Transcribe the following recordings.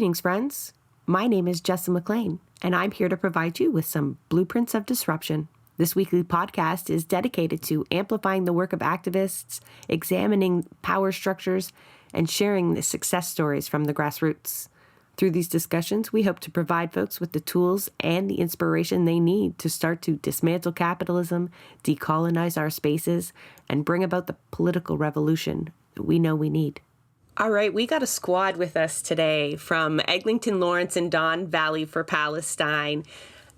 Greetings, friends. My name is Jessa McLean, and I'm here to provide you with some blueprints of disruption. This weekly podcast is dedicated to amplifying the work of activists, examining power structures, and sharing the success stories from the grassroots. Through these discussions, we hope to provide folks with the tools and the inspiration they need to start to dismantle capitalism, decolonize our spaces, and bring about the political revolution that we know we need. All right, we got a squad with us today from Eglinton-Lawrence and Don Valley for Palestine.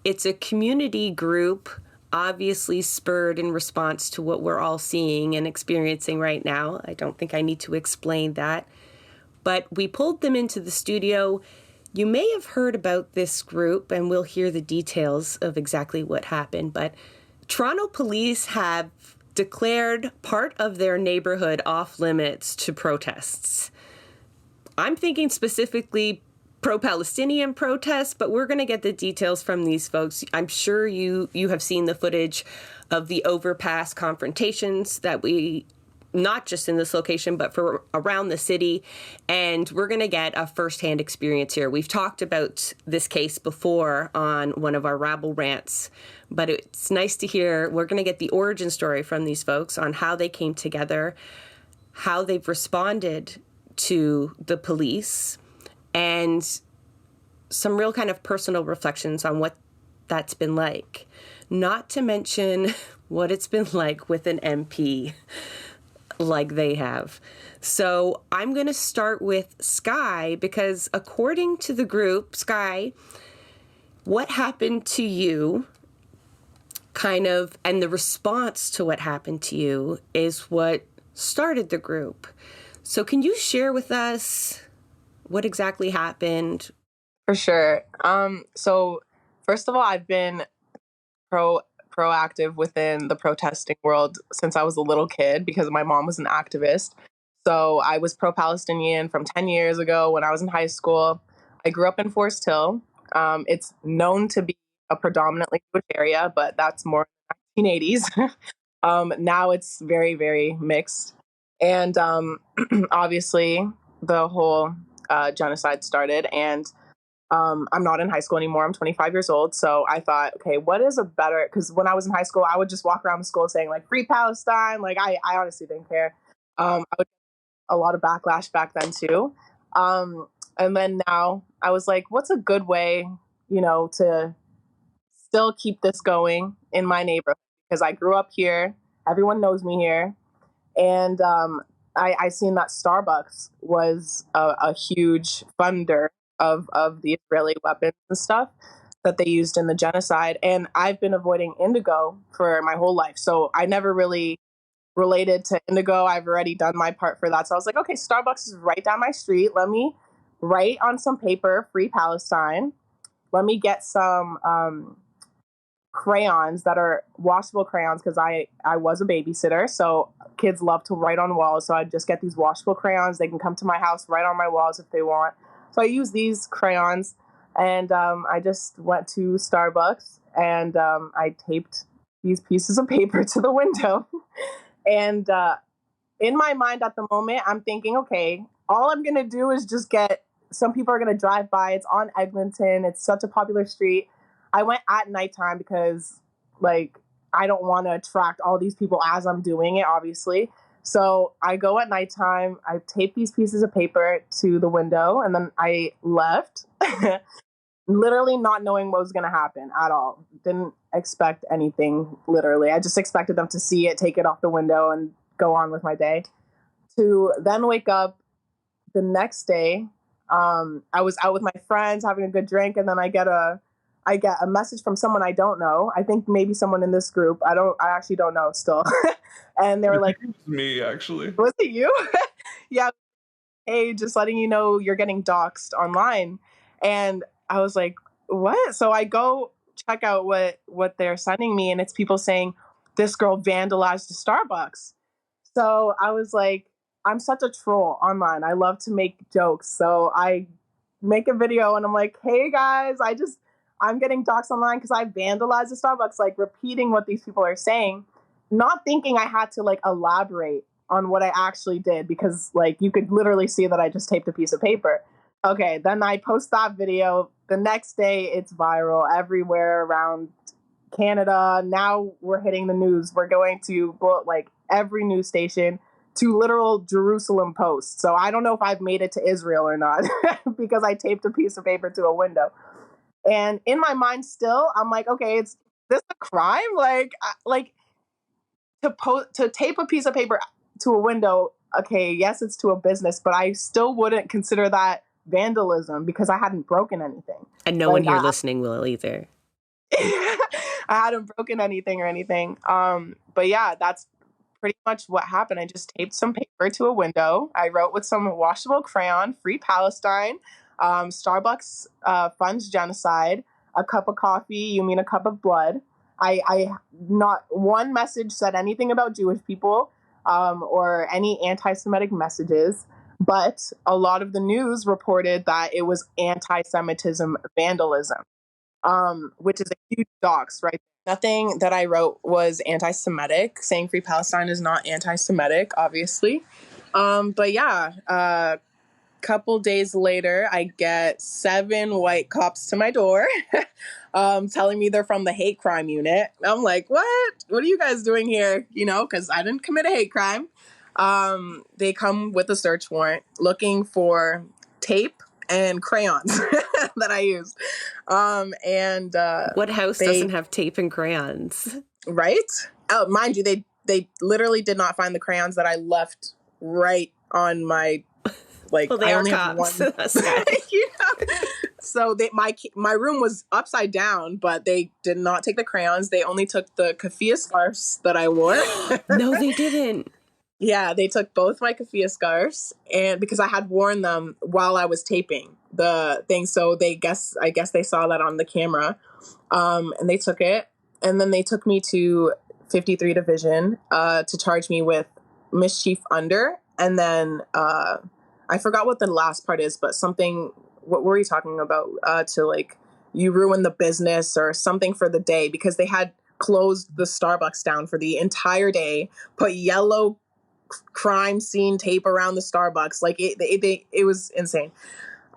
It's a community group, obviously spurred in response to what we're all seeing and experiencing right now. I don't think I need to explain that. But we pulled them into the studio. You may have heard about this group, and we'll hear the details of exactly what happened. But Toronto police have declared part of their neighborhood off limits to protests. I'm thinking specifically pro-Palestinian protests, but we're going to get the details from these folks. I'm sure you have seen the footage of the overpass confrontations that we, not just in this location, but for around the city. And we're going to get a firsthand experience here. We've talked about this case before on one of our Rabble Rants, but it's nice to hear. We're going to get the origin story from these folks on how they came together, how they've responded to the police, and some real kind of personal reflections on what that's been like. Not to mention what it's been like with an MP like they have. So I'm going to start with Skigh, because according to the group, Skigh, what happened to you and the response to what happened to you is what started the group. So can you share with us what exactly happened? For sure. So first of all, I've been proactive within the protesting world since I was a little kid because my mom was an activist. So I was pro-Palestinian from 10 years ago when I was in high school. I grew up in Forest Hill. It's known to be a predominantly Jewish area, but that's more 1980s. Now it's very, very mixed. And obviously the whole genocide started, and I'm not in high school anymore. I'm 25 years old. So I thought, okay, what is a better, because when I was in high school, I would just walk around the school saying like free Palestine. Like I honestly didn't care. I would get a lot of backlash back then too. And then now I was like, what's a good way, to still keep this going in my neighborhood? Because I grew up here. Everyone knows me here. And I seen that Starbucks was a huge funder of the Israeli weapons and stuff that they used in the genocide. And I've been avoiding indigo for my whole life. So I never really related to indigo. I've already done my part for that. So I was like, okay, Starbucks is right down my street. Let me write on some paper, free Palestine. Let me get some crayons that are washable crayons, because I was a babysitter. So kids love to write on walls. So I just get these washable crayons. They can come to my house, write on my walls if they want. So I use these crayons, and I just went to Starbucks and I taped these pieces of paper to the window. And in my mind at the moment, I'm thinking, okay, all I'm going to do is just some people are going to drive by. It's on Eglinton. It's such a popular street. I went at nighttime because, I don't want to attract all these people as I'm doing it, obviously. So I go at nighttime. I tape these pieces of paper to the window, and then I left, literally not knowing what was going to happen at all. Didn't expect anything, literally. I just expected them to see it, take it off the window, and go on with my day. To then wake up the next day, I was out with my friends having a good drink, and then I get a message from someone I don't know. I think maybe someone in this group. I actually don't know still. And they were like, it was me, actually. Was it you? Yeah. Hey, just letting you know you're getting doxxed online. And I was like, what? So I go check out what they're sending me, and it's people saying this girl vandalized the Starbucks. So I was like, I'm such a troll online. I love to make jokes. So I make a video and I'm like, hey guys, I'm getting doxxed online because I vandalized the Starbucks, repeating what these people are saying, not thinking I had to elaborate on what I actually did, because you could literally see that I just taped a piece of paper. Okay, then I post that video. The next day, it's viral everywhere around Canada. Now we're hitting the news. We're going to like every news station, to literal Jerusalem Post. So I don't know if I've made it to Israel or not because I taped a piece of paper to a window. And in my mind, still, I'm like, okay, is this a crime? Like to tape a piece of paper to a window. Okay, yes, it's to a business, but I still wouldn't consider that vandalism because I hadn't broken anything. And no one here listening will either. I hadn't broken anything or anything. But yeah, that's pretty much what happened. I just taped some paper to a window. I wrote with some washable crayon, "Free Palestine," Starbucks funds genocide, a cup of coffee, you mean a cup of blood. I not one message said anything about Jewish people or any anti-Semitic messages. But a lot of the news reported that it was anti-Semitism vandalism, which is a huge dox, right? Nothing that I wrote was anti-Semitic. Saying "Free Palestine" is not anti-Semitic, obviously. But yeah, couple days later, I get 7 white cops to my door telling me they're from the hate crime unit. I'm like, what? What are you guys doing here? You know, because I didn't commit a hate crime. They come with a search warrant looking for tape and crayons that I used. What house doesn't have tape and crayons? Right? Oh, mind you, they literally did not find the crayons that I left right on my, like, well, they I are only cops. have one. You know? So my room was upside down, but they did not take the crayons. They only took the keffiyeh scarves that I wore. No, they didn't. Yeah, they took both my keffiyeh scarves, and because I had worn them while I was taping the thing, so I guess they saw that on the camera, and they took it, and then they took me to 53 Division to charge me with mischief under, and then I forgot what the last part is, but something. What were we talking about? To like you ruin the business or something for the day because they had closed the Starbucks down for the entire day, put yellow crime scene tape around the Starbucks. Like it was insane.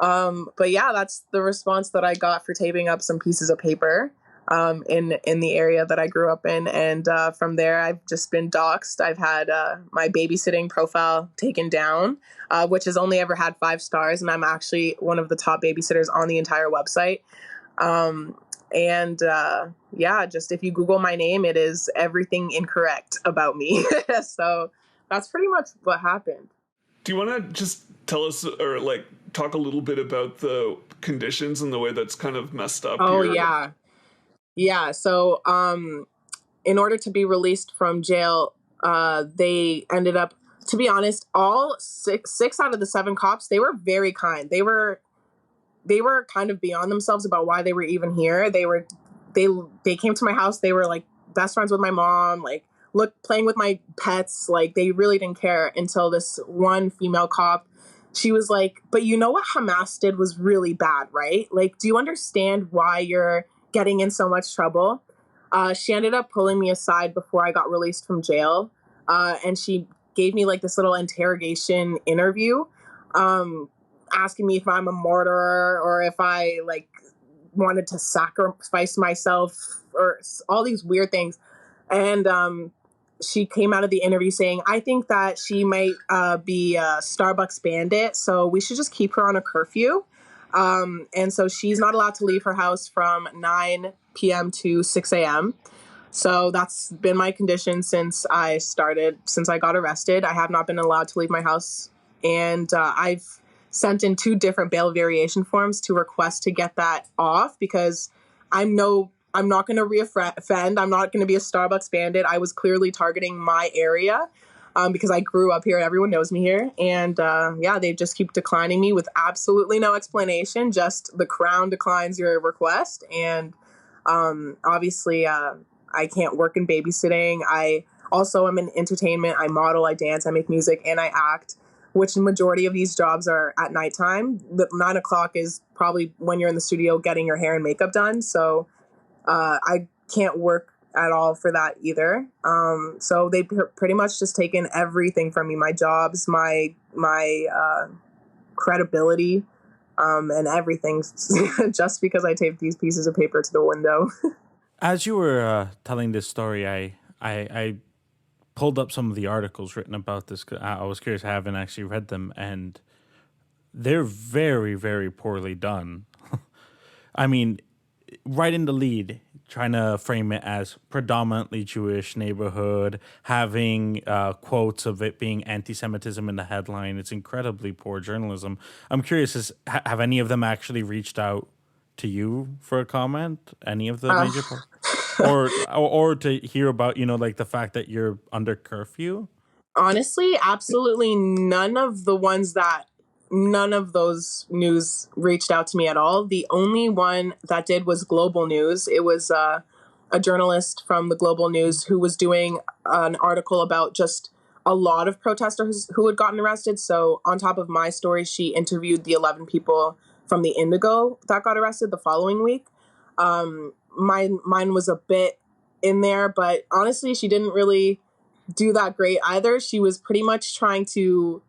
But yeah, that's the response that I got for taping up some pieces of paper in the area that I grew up in. And from there, I've just been doxxed. I've had my babysitting profile taken down, which has only ever had 5 stars. And I'm actually one of the top babysitters on the entire website. Yeah, just if you Google my name, it is everything incorrect about me. So that's pretty much what happened. Do you want to just tell us or like talk a little bit about the conditions and the way that's kind of messed up? Oh, yeah. Yeah. So in order to be released from jail, they ended up, to be honest, all six out of the 7 cops, they were very kind. They were kind of beyond themselves about why they were even here. They came to my house. They were like best friends with my mom, like playing with my pets. Like they really didn't care until this one female cop, she was like, but you know what Hamas did was really bad, right? Like, do you understand why you're getting in so much trouble? She ended up pulling me aside before I got released from jail. And she gave me like this little interrogation interview, asking me if I'm a martyr or if I like wanted to sacrifice myself or all these weird things. And she came out of the interview saying, I think that she might be a Starbucks bandit, so we should just keep her on a curfew. And so she's not allowed to leave her house from 9 p.m. to 6 a.m. So that's been my condition since I got arrested. I have not been allowed to leave my house. And I've sent in 2 different bail variation forms to request to get that off because I'm not going to reoffend. I'm not going to be a Starbucks bandit. I was clearly targeting my area because I grew up here. Everyone knows me here. And yeah, they just keep declining me with absolutely no explanation. Just the Crown declines your request. And obviously, I can't work in babysitting. I also am in entertainment. I model, I dance, I make music, and I act, which the majority of these jobs are at nighttime. The 9 o'clock is probably when you're in the studio getting your hair and makeup done. So I can't work at all for that either. So they pretty much just taken everything from me, my jobs, my credibility. and everything just because I taped these pieces of paper to the window. As you were telling this story, I pulled up some of the articles written about this. I was curious. I haven't actually read them, and they're very, very poorly done. I mean, right in the lead, trying to frame it as predominantly Jewish neighborhood, having quotes of it being anti-Semitism in the headline. It's incredibly poor journalism. I'm curious, have any of them actually reached out to you for a comment? Any of the major or to hear about, like the fact that you're under curfew? Honestly, absolutely none of those news reached out to me at all. The only one that did was Global News. It was a journalist from the Global News who was doing an article about just a lot of protesters who had gotten arrested. So on top of my story, she interviewed the 11 people from the Indigo that got arrested the following week. Mine was a bit in there, but honestly, she didn't really do that great either. She was pretty much trying to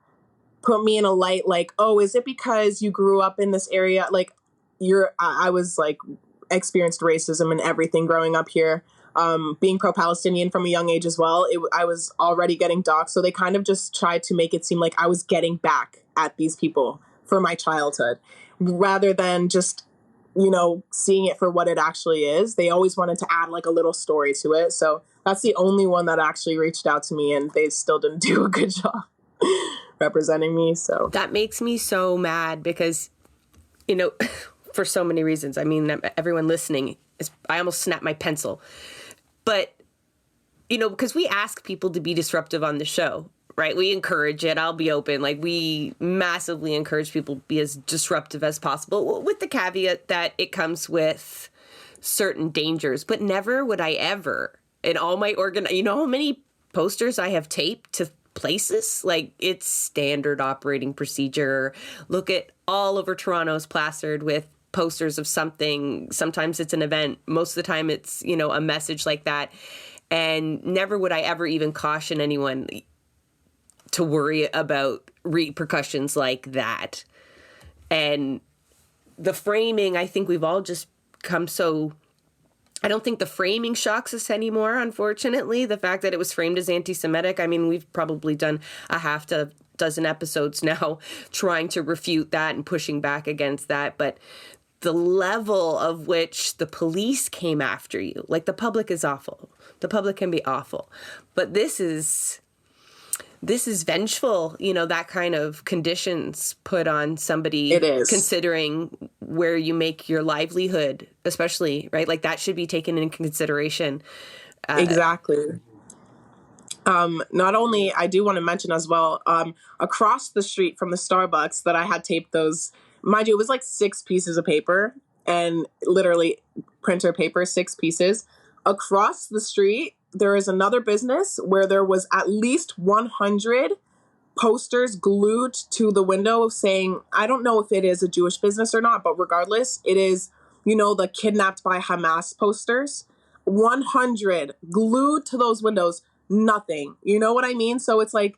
put me in a light like, oh, is it because you grew up in this area? Like I was like experienced racism and everything growing up here. Being pro-Palestinian from a young age as well. I was already getting doxxed. So they kind of just tried to make it seem like I was getting back at these people for my childhood rather than just, seeing it for what it actually is. They always wanted to add like a little story to it. So that's the only one that actually reached out to me, and they still didn't do a good job representing me. So that makes me so mad because, for so many reasons. I mean, everyone listening, I almost snapped my pencil. But, because we ask people to be disruptive on the show, right? We encourage it. I'll be open. Like, we massively encourage people to be as disruptive as possible, with the caveat that it comes with certain dangers. But never would I ever, in all my how many posters I have taped to places? Like, it's standard operating procedure. Look at all over Toronto's plastered with posters of something. Sometimes it's an event. Most of the time it's, a message like that. And never would I ever even caution anyone to worry about repercussions like that. And the framing, I think we've all just come so... I don't think the framing shocks us anymore, unfortunately. The fact that it was framed as anti-Semitic. I mean, we've probably done a half dozen episodes now trying to refute that and pushing back against that. But the level of which the police came after you, like, the public is awful. The public can be awful. But this is vengeful, that kind of conditions put on somebody. It is. Considering where you make your livelihood, especially, right? Like, that should be taken into consideration. Exactly. Not only, I do want to mention as well, across the street from the Starbucks that I had taped those, mind you, it was like 6 pieces of paper and literally printer paper, 6 pieces. Across the street, there is another business where there was at least 100 posters glued to the window saying, I don't know if it is a Jewish business or not, but regardless, it is, the kidnapped by Hamas posters. 100 glued to those windows, nothing. You know what I mean? So it's like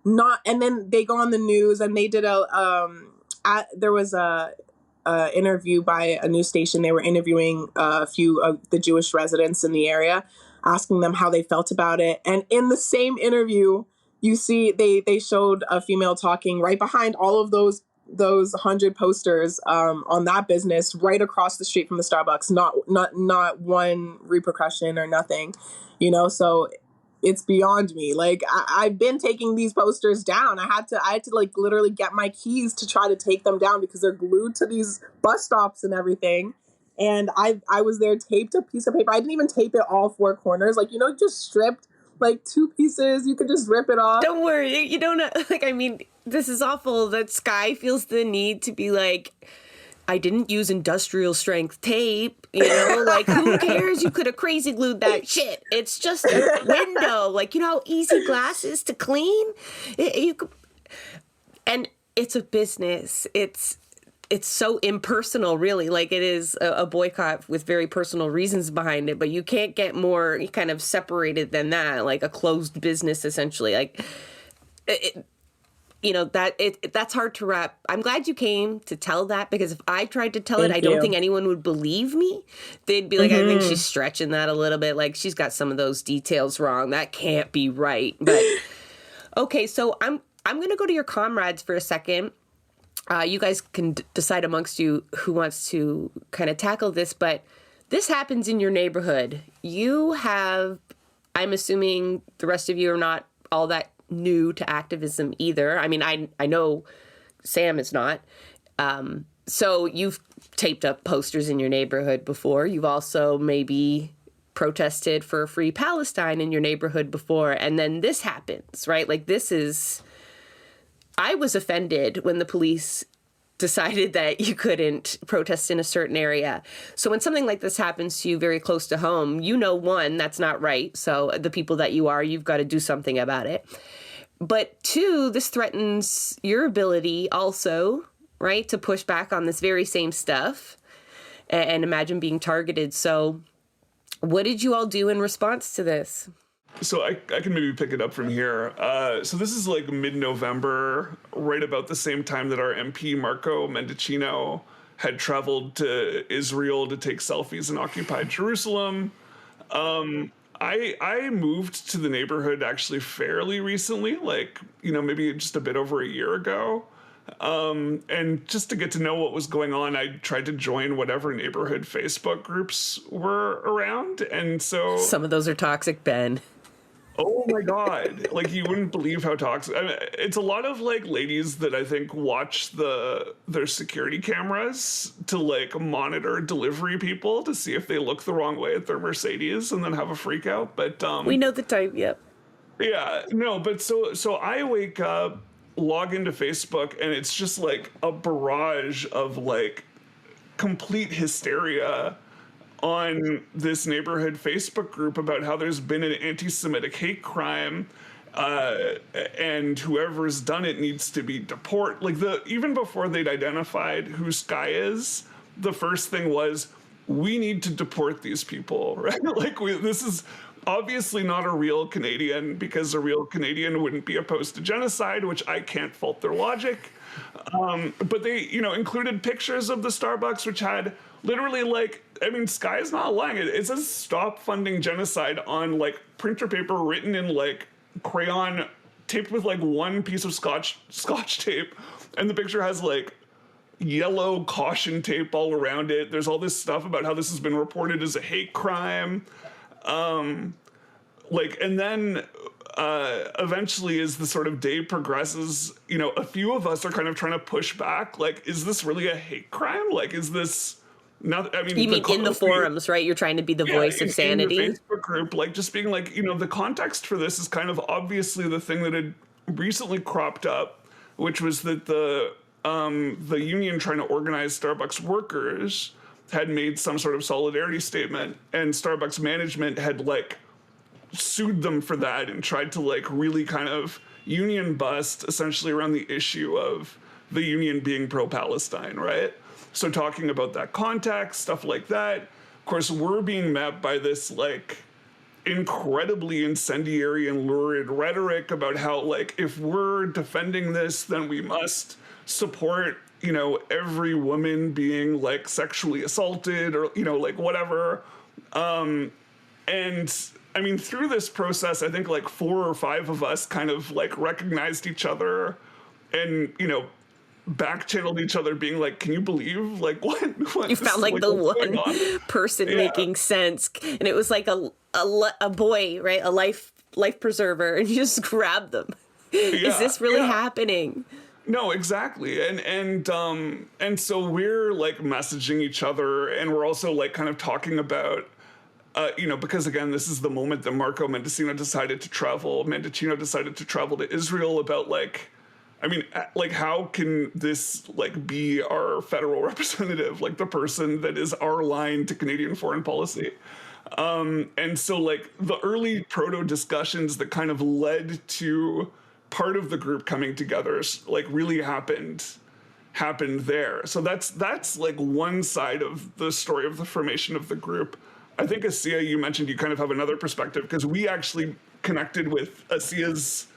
not, and then they go on the news and they did there was a interview by a news station. They were interviewing a few of the Jewish residents in the area, asking them how they felt about it. And in the same interview, you see they showed a female talking right behind all of those 100 posters on that business right across the street from the Starbucks. Not one repercussion or nothing, so it's beyond me. Like, I've been taking these posters down. I had to like literally get my keys to try to take them down because they're glued to these bus stops and everything. And I was there, taped a piece of paper. I didn't even tape it all 4 corners. Like, just stripped like 2 pieces. You could just rip it off. Don't worry. You don't, like, I mean, this is awful that Skigh feels the need to be like, I didn't use industrial strength tape, like, who cares? You could have crazy glued that shit. It's just a window. Like, how easy glass is to clean? And it's a business. It's so impersonal, really. Like, it is a boycott with very personal reasons behind it, but you can't get more kind of separated than that, like a closed business, essentially. Like, that's hard to wrap. I'm glad you came to tell that, because if I tried to tell it, I Thank don't you. think anyone would believe me. They'd be like, I think she's stretching that a little bit. Like, she's got some of those details wrong. That can't be right. But okay, so I'm going to go to your comrades for a second. You guys can decide amongst you who wants to kind of tackle this, but this happens in your neighborhood. You have, I'm assuming the rest of you are not all that new to activism either. I mean, I know Sam is not. So you've taped up posters in your neighborhood before. You've also maybe protested for a free Palestine in your neighborhood before. And then this happens, right? Like, I was offended when the police decided that you couldn't protest in a certain area. So when something like this happens to you very close to home, one, that's not right. So the people that you are, you've got to do something about it. But two, this threatens your ability also, right, to push back on this very same stuff and imagine being targeted. So what did you all do in response to this? So I can maybe pick it up from here. So this is like mid-November, right about the same time that our MP, Marco Mendicino, had traveled to Israel to take selfies in occupied Jerusalem. I moved to the neighborhood actually fairly recently, like, maybe just a bit over a year ago. And just to get to know what was going on, I tried to join whatever neighborhood Facebook groups were around. And so some of those are toxic, Ben. Oh my God. Like, you wouldn't believe how toxic. I mean, it's a lot of like ladies that I think watch their security cameras to like monitor delivery people to see if they look the wrong way at their Mercedes and then have a freak out. But we know the type. Yep. Yeah, no, but so I wake up, log into Facebook, and it's just like a barrage of like complete hysteria on this neighborhood Facebook group about how there's been an anti-Semitic hate crime, and whoever's done it needs to be deported. Like, even before they'd identified who Skigh is, the first thing was, we need to deport these people, right? Like, this is obviously not a real Canadian, because a real Canadian wouldn't be opposed to genocide, which I can't fault their logic. But they, included pictures of the Starbucks, which had literally like, I mean, Skigh is not lying. It says stop funding genocide on like printer paper written in like crayon, taped with like one piece of scotch tape. And the picture has like yellow caution tape all around it. There's all this stuff about how this has been reported as a hate crime. And then eventually, as the sort of day progresses, a few of us are kind of trying to push back. Like, is this really a hate crime? Like, is this not? I mean, you mean in the forums, right? You're trying to be the voice of sanity. In the Facebook group, like, just being like, the context for this is kind of obviously the thing that had recently cropped up, which was that the union trying to organize Starbucks workers had made some sort of solidarity statement, and Starbucks management had like sued them for that and tried to like really kind of union bust essentially around the issue of the union being pro-Palestine, right? So talking about that context, stuff like that. Of course, we're being met by this like incredibly incendiary and lurid rhetoric about how like, if we're defending this, then we must support every woman being like sexually assaulted or like whatever. And I mean, through this process, I think like 4 or 5 of us kind of like recognized each other and back channeled each other, being like, can you believe like what you found like the one person making sense, and it was like a boy, right, a life preserver, and you just grabbed them. Is this really happening? No, exactly. And so we're like messaging each other, and we're also like kind of talking about, because again, this is the moment that Mendicino decided to travel to Israel, about like, I mean, like, how can this like be our federal representative, like the person that is our line to Canadian foreign policy? And so like the early proto discussions that kind of led to part of the group coming together like really happened there. So that's like one side of the story of the formation of the group. I think, Asiya, you mentioned you kind of have another perspective, because we actually connected with Asiya's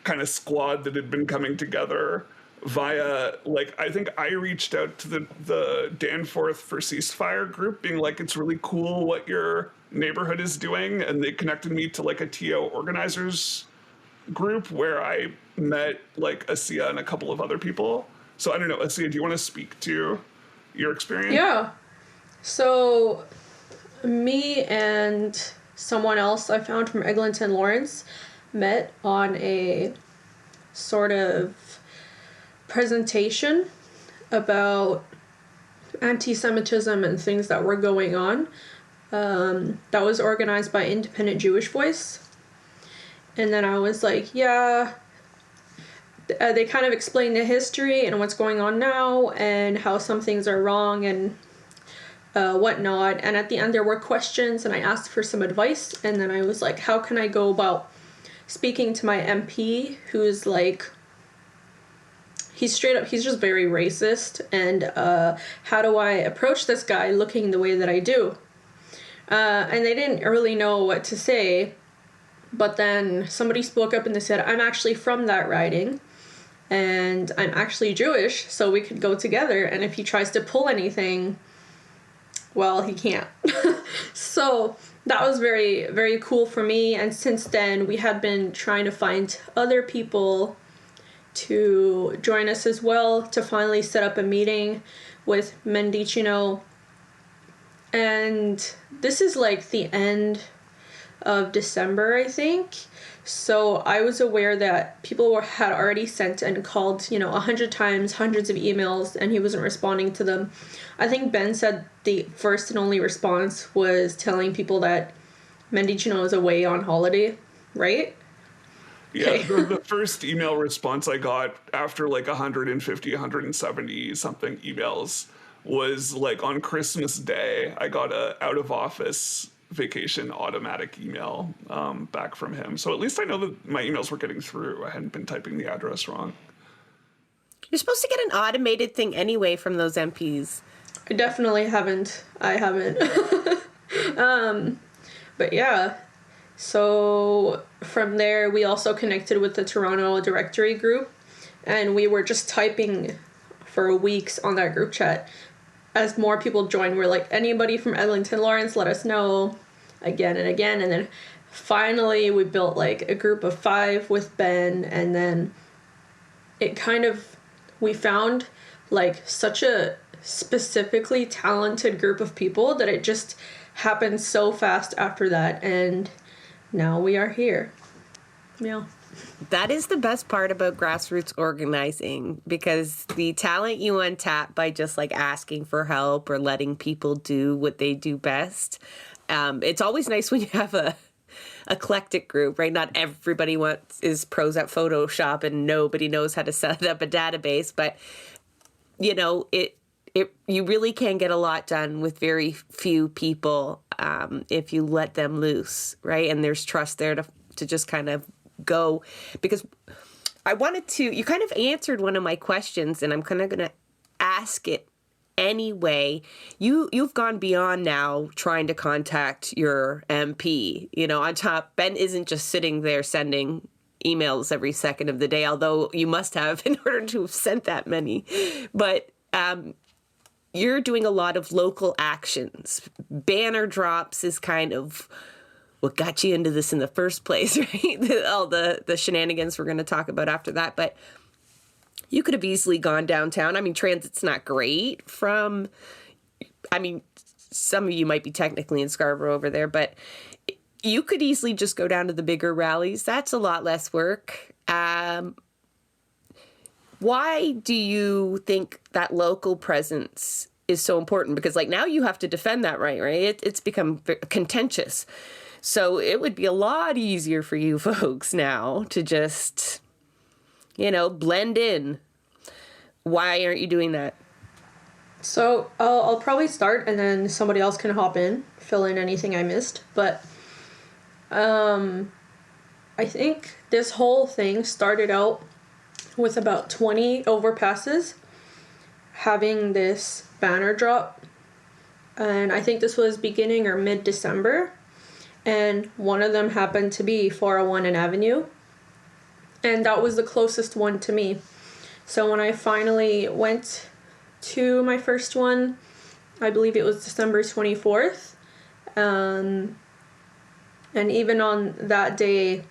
kind of squad that had been coming together via, like, I think I reached out to the Danforth for Ceasefire group, being like, it's really cool what your neighborhood is doing, and they connected me to like a TO organizers group where I met like Asia and a couple of other people. So I don't know, Asia, do you want to speak to your experience? Yeah. So me and someone else I found from Eglinton-Lawrence met on a sort of presentation about anti-Semitism and things that were going on. That was organized by Independent Jewish Voice. And then I was like, yeah, they kind of explained the history and what's going on now and how some things are wrong and whatnot. And at the end there were questions and I asked for some advice. And then I was like, how can I go about speaking to my MP who's like, he's just very racist, and how do I approach this guy looking the way that I do? And they didn't really know what to say, but then somebody spoke up and they said, I'm actually from that riding, and I'm actually Jewish, so we could go together, and if he tries to pull anything, well, he can't. So that was very, very cool for me, and since then we had been trying to find other people to join us as well, to finally set up a meeting with Mendicino. And this is like the end of December, I think. So I was aware that people had already sent and called, 100 times, hundreds of emails, and he wasn't responding to them. I think Ben said the first and only response was telling people that Mendicino is away on holiday, right? Yeah, the first email response I got after like 150, 170 something emails was like on Christmas Day. I got a out of office vacation automatic email back from him. So at least I know that my emails were getting through. I hadn't been typing the address wrong. You're supposed to get an automated thing anyway from those MPs. I definitely haven't. I haven't. But yeah. So from there, we also connected with the Toronto Directory group, and we were just typing for weeks on that group chat. As more people joined, we're like, anybody from Eglinton-Lawrence, let us know, again and again. And then finally, we built like a group of 5 with Ben, and then we found like such a specifically talented group of people that it just happened so fast after that, and now we are here. Yeah. That is the best part about grassroots organizing, because the talent you untap by just like asking for help or letting people do what they do best. It's always nice when you have a eclectic group, right? Not everybody is pros at Photoshop and nobody knows how to set up a database, but you really can get a lot done with very few people if you let them loose, right? And there's trust there to just kind of go. Because you kind of answered one of my questions, and I'm kind of going to ask it anyway. You've gone beyond now trying to contact your MP. On top, Ben isn't just sitting there sending emails every second of the day, although you must have in order to have sent that many. But you're doing a lot of local actions. Banner drops is kind of what got you into this in the first place, right? All the shenanigans we're going to talk about after that. But you could have easily gone downtown. I mean, transit's not great some of you might be technically in Scarborough over there, but you could easily just go down to the bigger rallies. That's a lot less work. Why do you think that local presence is so important? Because like now you have to defend that right? It's become contentious. So it would be a lot easier for you folks now to just, blend in. Why aren't you doing that? So I'll probably start, and then somebody else can hop in, fill in anything I missed. But I think this whole thing started out with about 20 overpasses having this banner drop. And I think this was beginning or mid-December. And one of them happened to be 401 and Avenue. And that was the closest one to me. So when I finally went to my first one, I believe it was December 24th. And even on that day,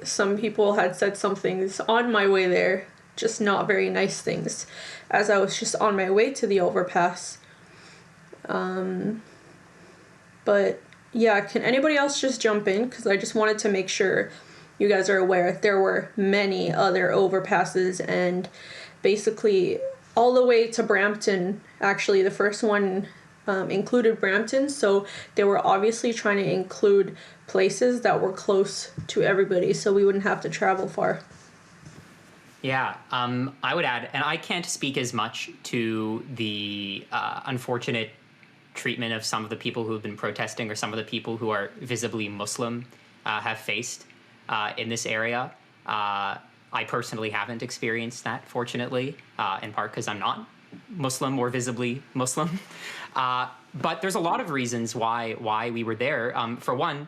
some people had said some things on my way there, just not very nice things, as I was just on my way to the overpass. But yeah, can anybody else just jump in? Because I just wanted to make sure you guys are aware there were many other overpasses, and basically all the way to Brampton. Actually, the first one included Brampton, so they were obviously trying to include places that were close to everybody so we wouldn't have to travel far. Yeah, I would add, and I can't speak as much to the unfortunate treatment of some of the people who have been protesting or some of the people who are visibly Muslim have faced in this area. I personally haven't experienced that, fortunately, in part because I'm not Muslim or visibly Muslim. But there's a lot of reasons why we were there. For one,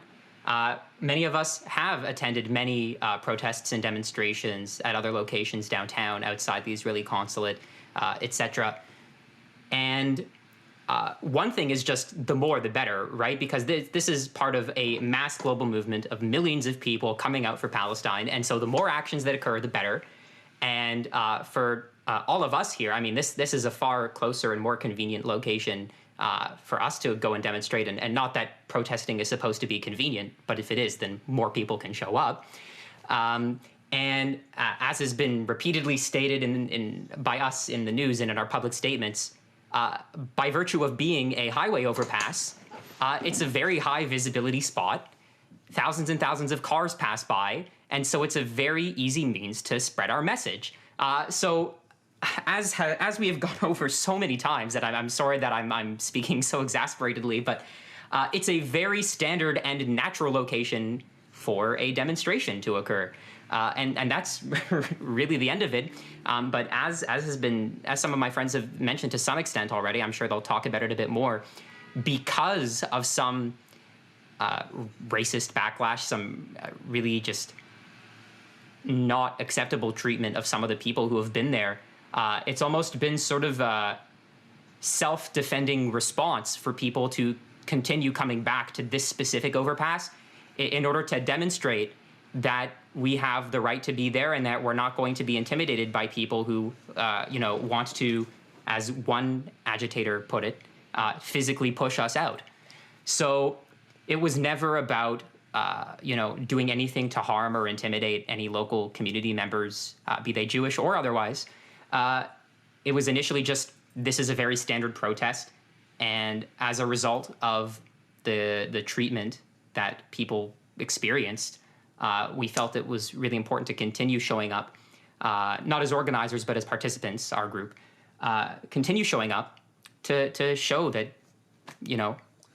many of us have attended many protests and demonstrations at other locations downtown, outside the Israeli consulate, etc. And one thing is just the more the better, right? Because this is part of a mass global movement of millions of people coming out for Palestine. And so the more actions that occur, the better. And for all of us here, I mean, this is a far closer and more convenient location for us to go and demonstrate. And not that protesting is supposed to be convenient, but if it is, then more people can show up. And as has been repeatedly stated by us in the news and in our public statements, by virtue of being a highway overpass, it's a very high visibility spot. Thousands and thousands of cars pass by, and so it's a very easy means to spread our message. So as we have gone over so many times, that I'm sorry that I'm speaking so exasperatedly, but it's a very standard and natural location for a demonstration to occur. And that's really the end of it. But as some of my friends have mentioned to some extent already, I'm sure they'll talk about it a bit more, because of some racist backlash, some really just not acceptable treatment of some of the people who have been there. It's almost been sort of a self-defending response for people to continue coming back to this specific overpass in order to demonstrate that we have the right to be there and that we're not going to be intimidated by people who, want to, as one agitator put it, physically push us out. So it was never about, doing anything to harm or intimidate any local community members, be they Jewish or otherwise. It was initially just, this is a very standard protest. And as a result of the treatment that people experienced, we felt it was really important to continue showing up, not as organizers, but as participants, our group, continue showing up to show that,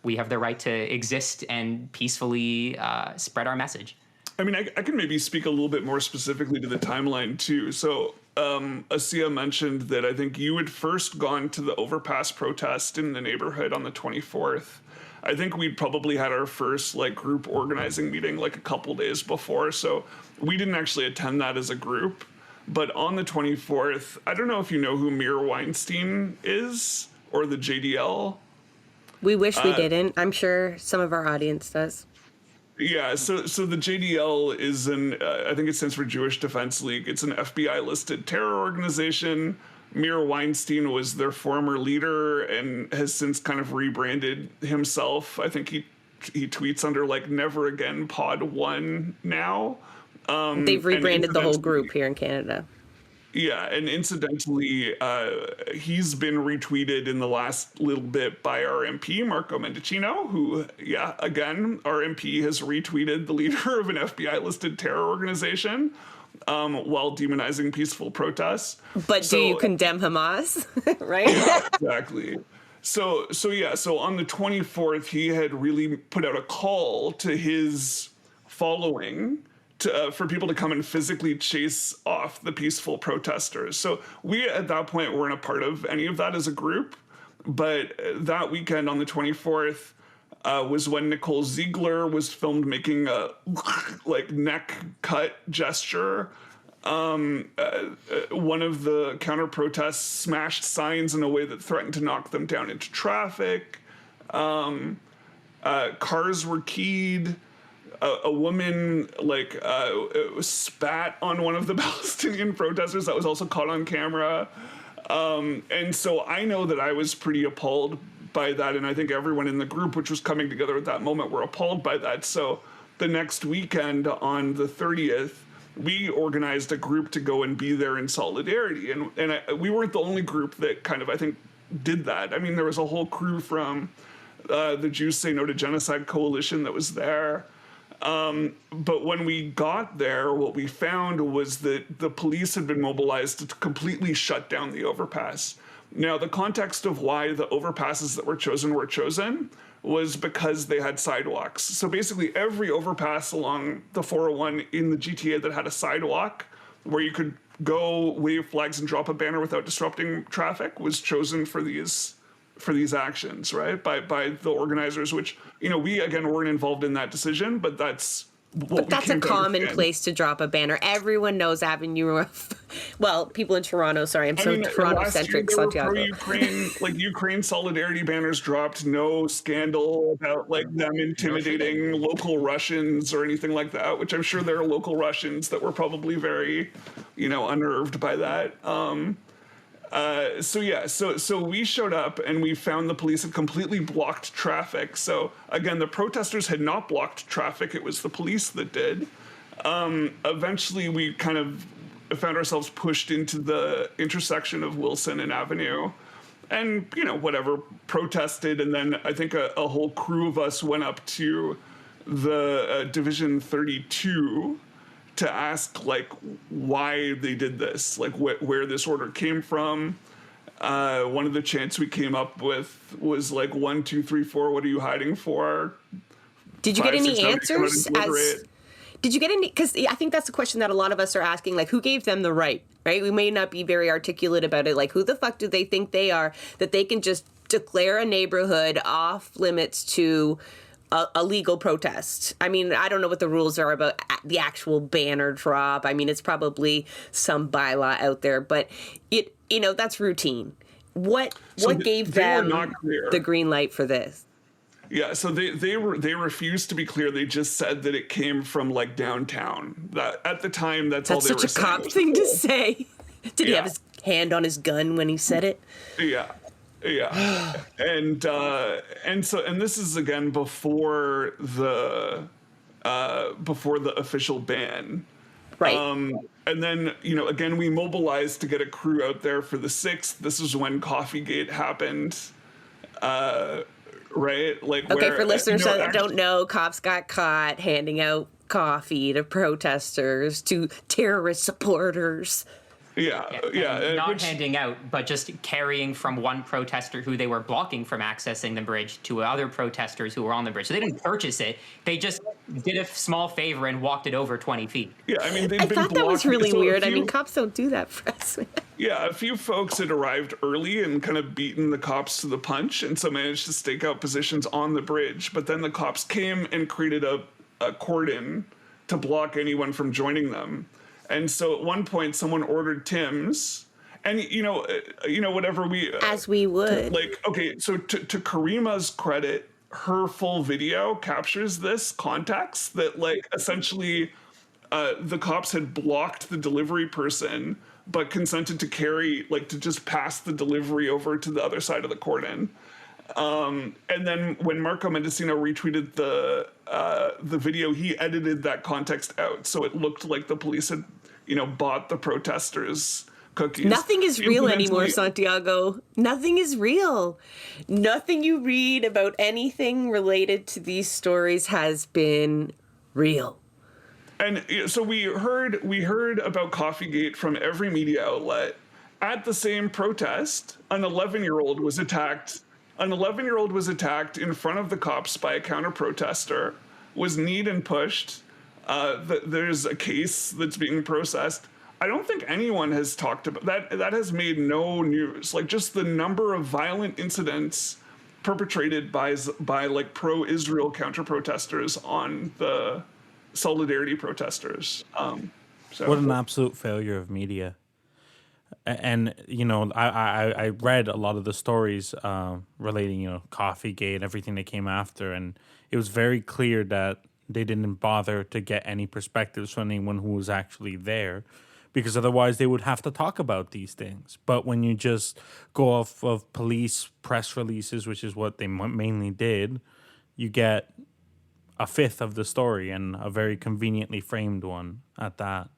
we have the right to exist and peacefully spread our message. I mean, I can maybe speak a little bit more specifically to the timeline, too. So Asiya mentioned that I think you had first gone to the overpass protest in the neighborhood on the 24th. I think we'd probably had our first group organizing meeting a couple days before, so we didn't actually attend that as a group. But on the 24th, I don't know if you know who Mir Weinstein is, or the JDL. We wish we didn't. I'm sure some of our audience does. Yeah, so the JDL is I think it stands for Jewish Defense League. It's an FBI-listed terror organization. Mir Weinstein was their former leader and has since kind of rebranded himself. I think he tweets under Never Again Pod 1 now. They've rebranded the whole group here in Canada. Yeah, and incidentally, he's been retweeted in the last little bit by our MP, Marco Mendicino, who, again, our MP has retweeted the leader of an FBI-listed terror organization while demonizing peaceful protests. But do you condemn Hamas, right? Yeah, exactly. So on the 24th, he had really put out a call to his following for people to come and physically chase off the peaceful protesters. So we, at that point, weren't a part of any of that as a group. But that weekend on the 24th, was when Nicole Ziegler was filmed making a like neck cut gesture. One of the counter protests smashed signs in a way that threatened to knock them down into traffic. Cars were keyed. A woman spat on one of the Palestinian protesters that was also caught on camera. And so I know that I was pretty appalled by that, and I think everyone in the group, which was coming together at that moment, were appalled by that. So the next weekend on the 30th, we organized a group to go and be there in solidarity. And we weren't the only group that kind of, I think, did that. I mean, there was a whole crew from the Jews Say No to Genocide Coalition that was there. But when we got there, what we found was that the police had been mobilized to completely shut down the overpass. Now, the context of why the overpasses that were chosen was because they had sidewalks. So basically every overpass along the 401 in the GTA that had a sidewalk where you could go wave flags and drop a banner without disrupting traffic was chosen for these actions, right? By the organizers, which, we again weren't involved in that decision, but that's a common place to drop a banner. Everyone knows Avenue of, well, people in Toronto, sorry, I'm so Toronto-centric, Santiago. Ukraine solidarity banners dropped, no scandal about them intimidating local Russians or anything like that, which I'm sure there are local Russians that were probably very, unnerved by that. So we showed up and we found the police had completely blocked traffic. So again, the protesters had not blocked traffic. It was the police that did. Eventually we kind of found ourselves pushed into the intersection of Wilson and Avenue and, protested. And then I think a whole crew of us went up to the Division 32 to ask why they did this, where this order came from. One of the chants we came up with was 1, 2, 3, 4. What are you hiding for? Did you get any answers? Did you get any? Because I think that's the question that a lot of us are asking. Who gave them the right? Right? We may not be very articulate about it. Who the fuck do they think they are that they can just declare a neighborhood off limits to a legal protest? I mean, I don't know what the rules are about the actual banner drop. I mean, it's probably some bylaw out there, but that's routine. What gave them the green light for this? Yeah, so they refused to be clear. They just said that it came from downtown. That at the time, that's all they were saying. That's such a cop thing to say. Did he have his hand on his gun when he said it? Yeah. Yeah, and this is again before the official ban, right? And then again we mobilized to get a crew out there for the 6th. This is when Coffeegate happened, right? For listeners that don't know, cops got caught handing out coffee to protesters, to terrorist supporters. Not handing out, but just carrying from one protester who they were blocking from accessing the bridge to other protesters who were on the bridge. So they didn't purchase it. They just did a small favor and walked it over 20 feet. Yeah, I mean, I thought that was really weird. I mean, cops don't do that for us. Yeah, a few folks had arrived early and kind of beaten the cops to the punch, and so managed to stake out positions on the bridge. But then the cops came and created a cordon to block anyone from joining them. And so at one point, someone ordered Tim's, and whatever as we would So to Karima's credit, her full video captures this context that essentially the cops had blocked the delivery person, but consented to carry to just pass the delivery over to the other side of the cordon. And then when Marco Mendicino retweeted the video, he edited that context out, so it looked like the police had, bought the protesters cookies. Nothing is real anymore, Santiago. Nothing is real. Nothing you read about anything related to these stories has been real. And so we heard about Coffeegate from every media outlet. At the same protest, an 11-year-old was attacked. An 11-year-old was attacked in front of the cops by a counter-protester, was kneed and pushed. There's a case that's being processed. I don't think anyone has talked about that. That has made no news. Just the number of violent incidents perpetrated by like pro-Israel counter-protesters on the solidarity protesters. So What an absolute failure of media. And, you know, I read a lot of the stories relating, you know, Coffeegate and everything that came after, and it was very clear that they didn't bother to get any perspectives from anyone who was actually there, because otherwise they would have to talk about these things. But when you just go off of police press releases, which is what they mainly did, you get a fifth of the story, and a very conveniently framed one at that.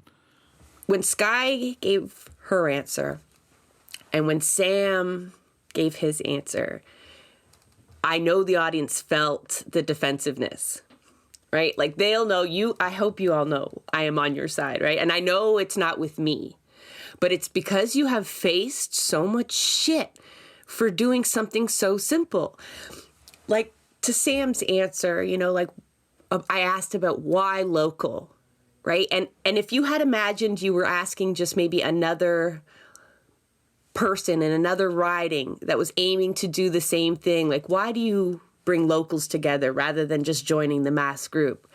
When Skigh gave her answer and when Sam gave his answer, I know the audience felt the defensiveness, right? Like, they'll know you. I hope you all know I am on your side, right? And I know it's not with me, but it's because you have faced so much shit for doing something so simple. Like, to Sam's answer, you know, like, I asked about why local, right? And if you had imagined you were asking just maybe another person in another riding that was aiming to do the same thing, like, why do you bring locals together rather than just joining the mass group?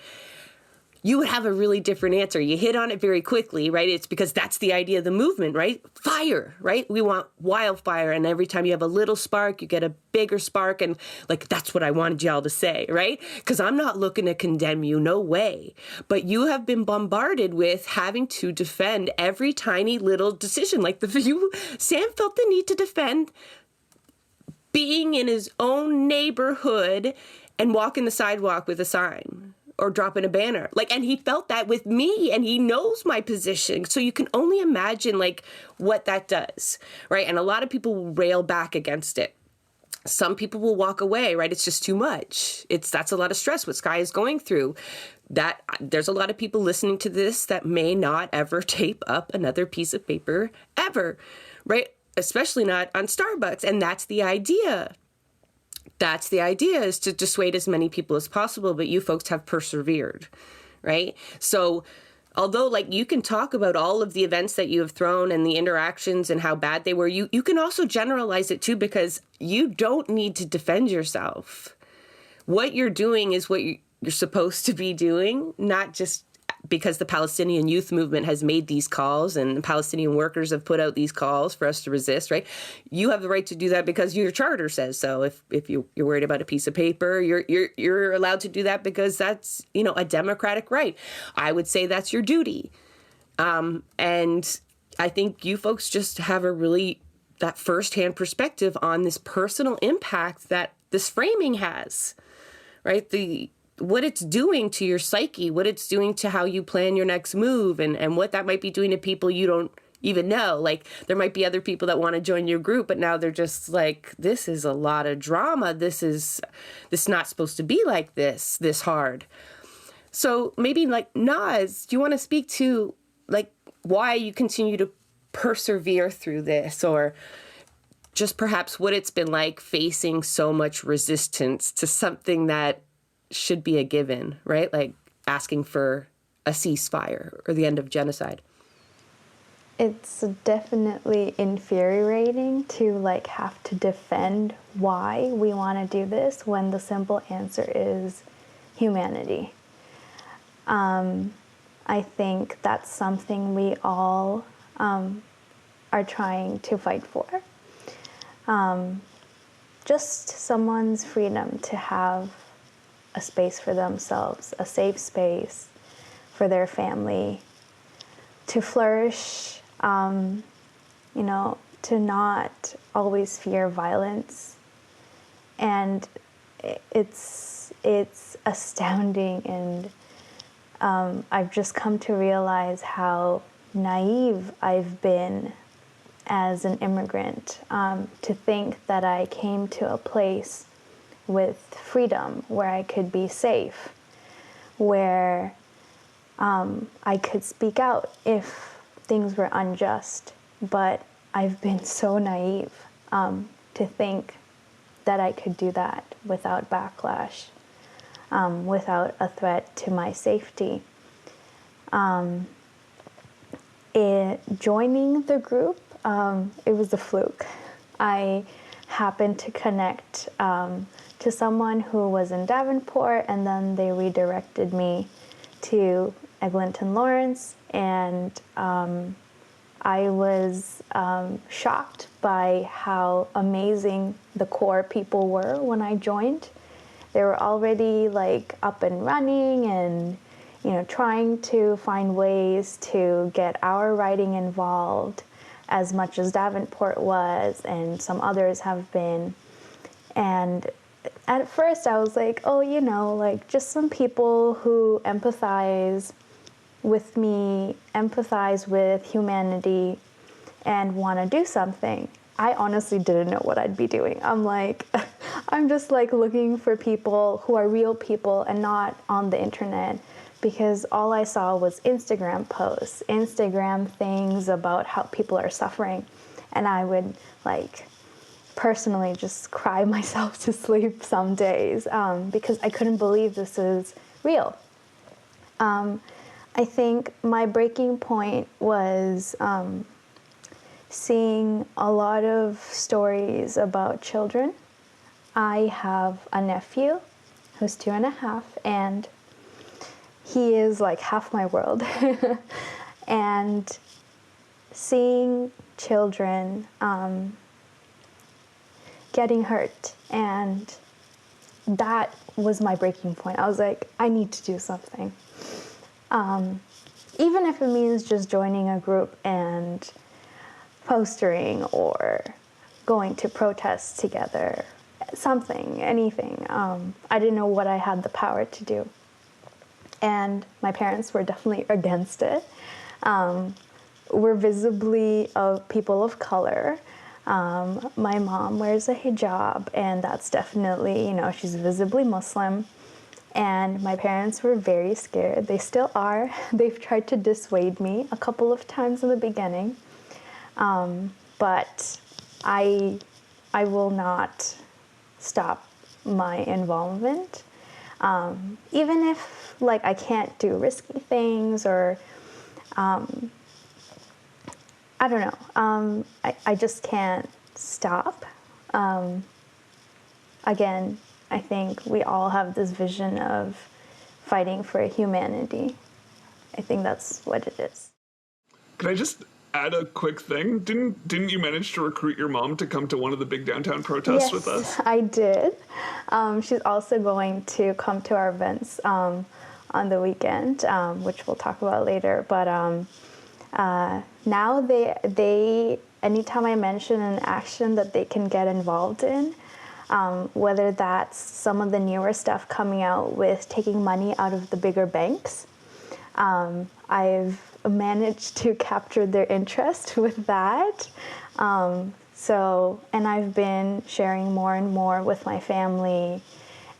You would have a really different answer. You hit on it very quickly, right? It's because that's the idea of the movement, right? Fire, right? We want wildfire. And every time you have a little spark, you get a bigger spark. And like, that's what I wanted y'all to say, right? Because I'm not looking to condemn you, no way. But you have been bombarded with having to defend every tiny little decision. Like Sam felt the need to defend being in his own neighborhood and walking the sidewalk with a sign or dropping a banner. Like, and he felt that with me, and he knows my position. So you can only imagine like what that does, right? And a lot of people will rail back against it. Some people will walk away, right? It's just too much. That's a lot of stress what Skigh is going through. That there's a lot of people listening to this that may not ever tape up another piece of paper ever, right? Especially not on Starbucks. And that's the idea. That's the idea, is to dissuade as many people as possible, but you folks have persevered, right? So although like you can talk about all of the events that you have thrown and the interactions and how bad they were, you can also generalize it too, because you don't need to defend yourself. What you're doing is what you're supposed to be doing, not just because the Palestinian youth movement has made these calls and the Palestinian workers have put out these calls for us to resist, right? You have the right to do that because your charter says so. If you're worried about a piece of paper, you're allowed to do that because that's, you know, a democratic right. I would say that's your duty. And I think you folks just have that firsthand perspective on this personal impact that this framing has, right? What it's doing to your psyche, what it's doing to how you plan your next move, and what that might be doing to people you don't even know. Like, there might be other people that want to join your group, but now they're just like, this is a lot of drama. This is not supposed to be like this hard. So maybe like Naz, do you want to speak to like why you continue to persevere through this, or just perhaps what it's been like facing so much resistance to something that should be a given, right? Like asking for a ceasefire or the end of genocide. It's definitely infuriating to like have to defend why we want to do this when the simple answer is humanity. I think that's something we all are trying to fight for. Just someone's freedom to have a space for themselves, a safe space for their family to flourish, you know, to not always fear violence. And it's astounding, and I've just come to realize how naive I've been as an immigrant, to think that I came to a place with freedom where I could be safe, where I could speak out if things were unjust. But I've been so naive to think that I could do that without backlash, without a threat to my safety. Joining the group, it was a fluke. I happened to connect to someone who was in Davenport, and then they redirected me to Eglinton-Lawrence, and I was shocked by how amazing the core people were when I joined. They were already like up and running and, you know, trying to find ways to get our writing involved as much as Davenport was, and some others have been. And at first I was like, oh, you know, like just some people who empathize with me, empathize with humanity, and want to do something. I honestly didn't know what I'd be doing. I'm like, I'm just like looking for people who are real people and not on the internet, because all I saw was Instagram posts, Instagram things about how people are suffering. And I would like personally just cry myself to sleep some days because I couldn't believe this is real. I think my breaking point was seeing a lot of stories about children. I have a nephew who's 2.5, and he is like half my world. And seeing children getting hurt, and that was my breaking point. I was like, I need to do something. Even if it means just joining a group and postering or going to protests together, something, anything. I didn't know what I had the power to do. And my parents were definitely against it. We're visibly people of color. My mom wears a hijab, and that's definitely, you know, she's visibly Muslim. And my parents were very scared. They still are. They've tried to dissuade me a couple of times in the beginning. But I will not stop my involvement. Even if like I can't do risky things, or I don't know. I just can't stop. Again, I think we all have this vision of fighting for humanity. I think that's what it is. Can I just add a quick thing? Didn't you manage to recruit your mom to come to one of the big downtown protests with us? Yes, I did. She's also going to come to our events on the weekend, which we'll talk about later. But now they anytime I mention an action that they can get involved in, whether that's some of the newer stuff coming out with taking money out of the bigger banks, I've managed to capture their interest with that. And I've been sharing more and more with my family,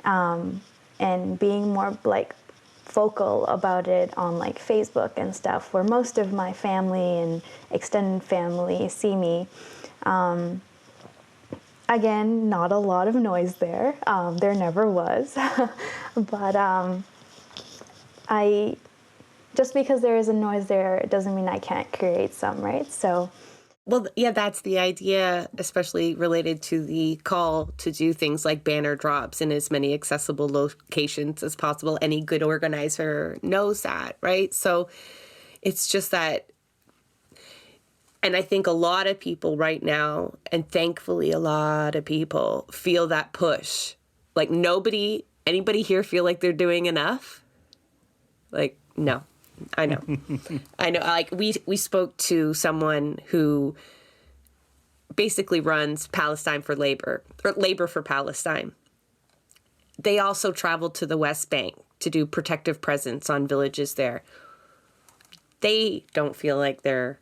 and being more like vocal about it on like Facebook and stuff, where most of my family and extended family see me. Again, not a lot of noise there. There never was. But just because there is a noise there, it doesn't mean I can't create some, right? So, well, yeah, that's the idea, especially related to the call to do things like banner drops in as many accessible locations as possible. Any good organizer knows that, right? So it's just that, and I think a lot of people right now, and thankfully a lot of people, feel that push. Like anybody here feel like they're doing enough? Like, no. I know. I know. Like we spoke to someone who basically runs Palestine for Labor, or Labor for Palestine. They also traveled to the West Bank to do protective presence on villages there. They don't feel like they're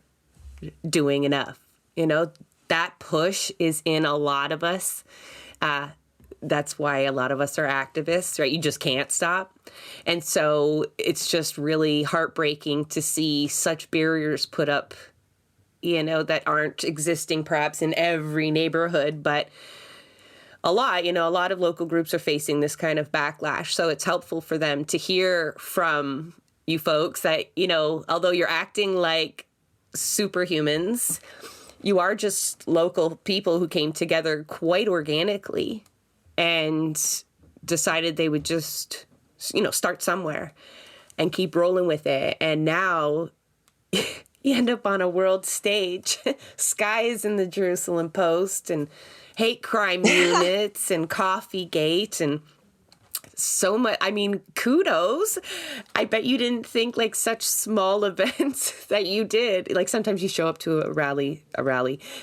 doing enough. You know, that push is in a lot of us. That's why a lot of us are activists, right? You just can't stop. And so it's just really heartbreaking to see such barriers put up, you know, that aren't existing perhaps in every neighborhood, but a lot of local groups are facing this kind of backlash. So it's helpful for them to hear from you folks that, you know, although you're acting like superhumans, you are just local people who came together quite organically and decided they would just, start somewhere and keep rolling with it. And now you end up on a world stage. Skigh is in the Jerusalem Post and hate crime units and Coffee Gate and so much. I mean, kudos. I bet you didn't think like such small events that you did. Like sometimes you show up to a rally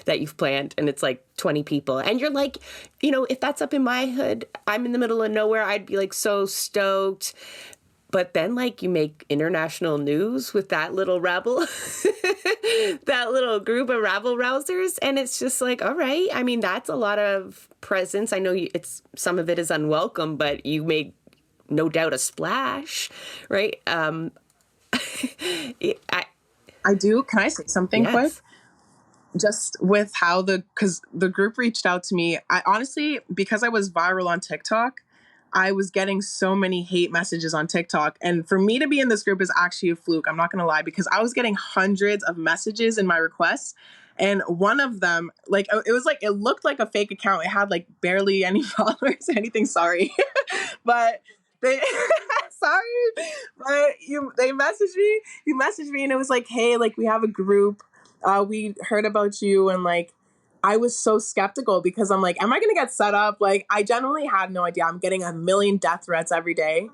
that you've planned and it's like 20 people. And you're like, if that's up in my hood, I'm in the middle of nowhere, I'd be like so stoked. But then, like, you make international news with that little rabble, that little group of rabble-rousers, and it's just like, all right. I mean, that's a lot of presence. I know some of it is unwelcome, but you made, no doubt, a splash, right? I do. Can I say something quick? Just with how because the group reached out to me. I honestly, because I was viral on TikTok, I was getting so many hate messages on TikTok. And for me to be in this group is actually a fluke. I'm not going to lie, because I was getting hundreds of messages in my requests. And one of them, it looked like a fake account. It had like barely any followers or anything. Sorry. But they, they messaged me. You messaged me and it was like, hey, like we have a group. We heard about you. And like, I was so skeptical because I'm like, am I going to get set up? Like, I genuinely had no idea. I'm getting a million death threats every day.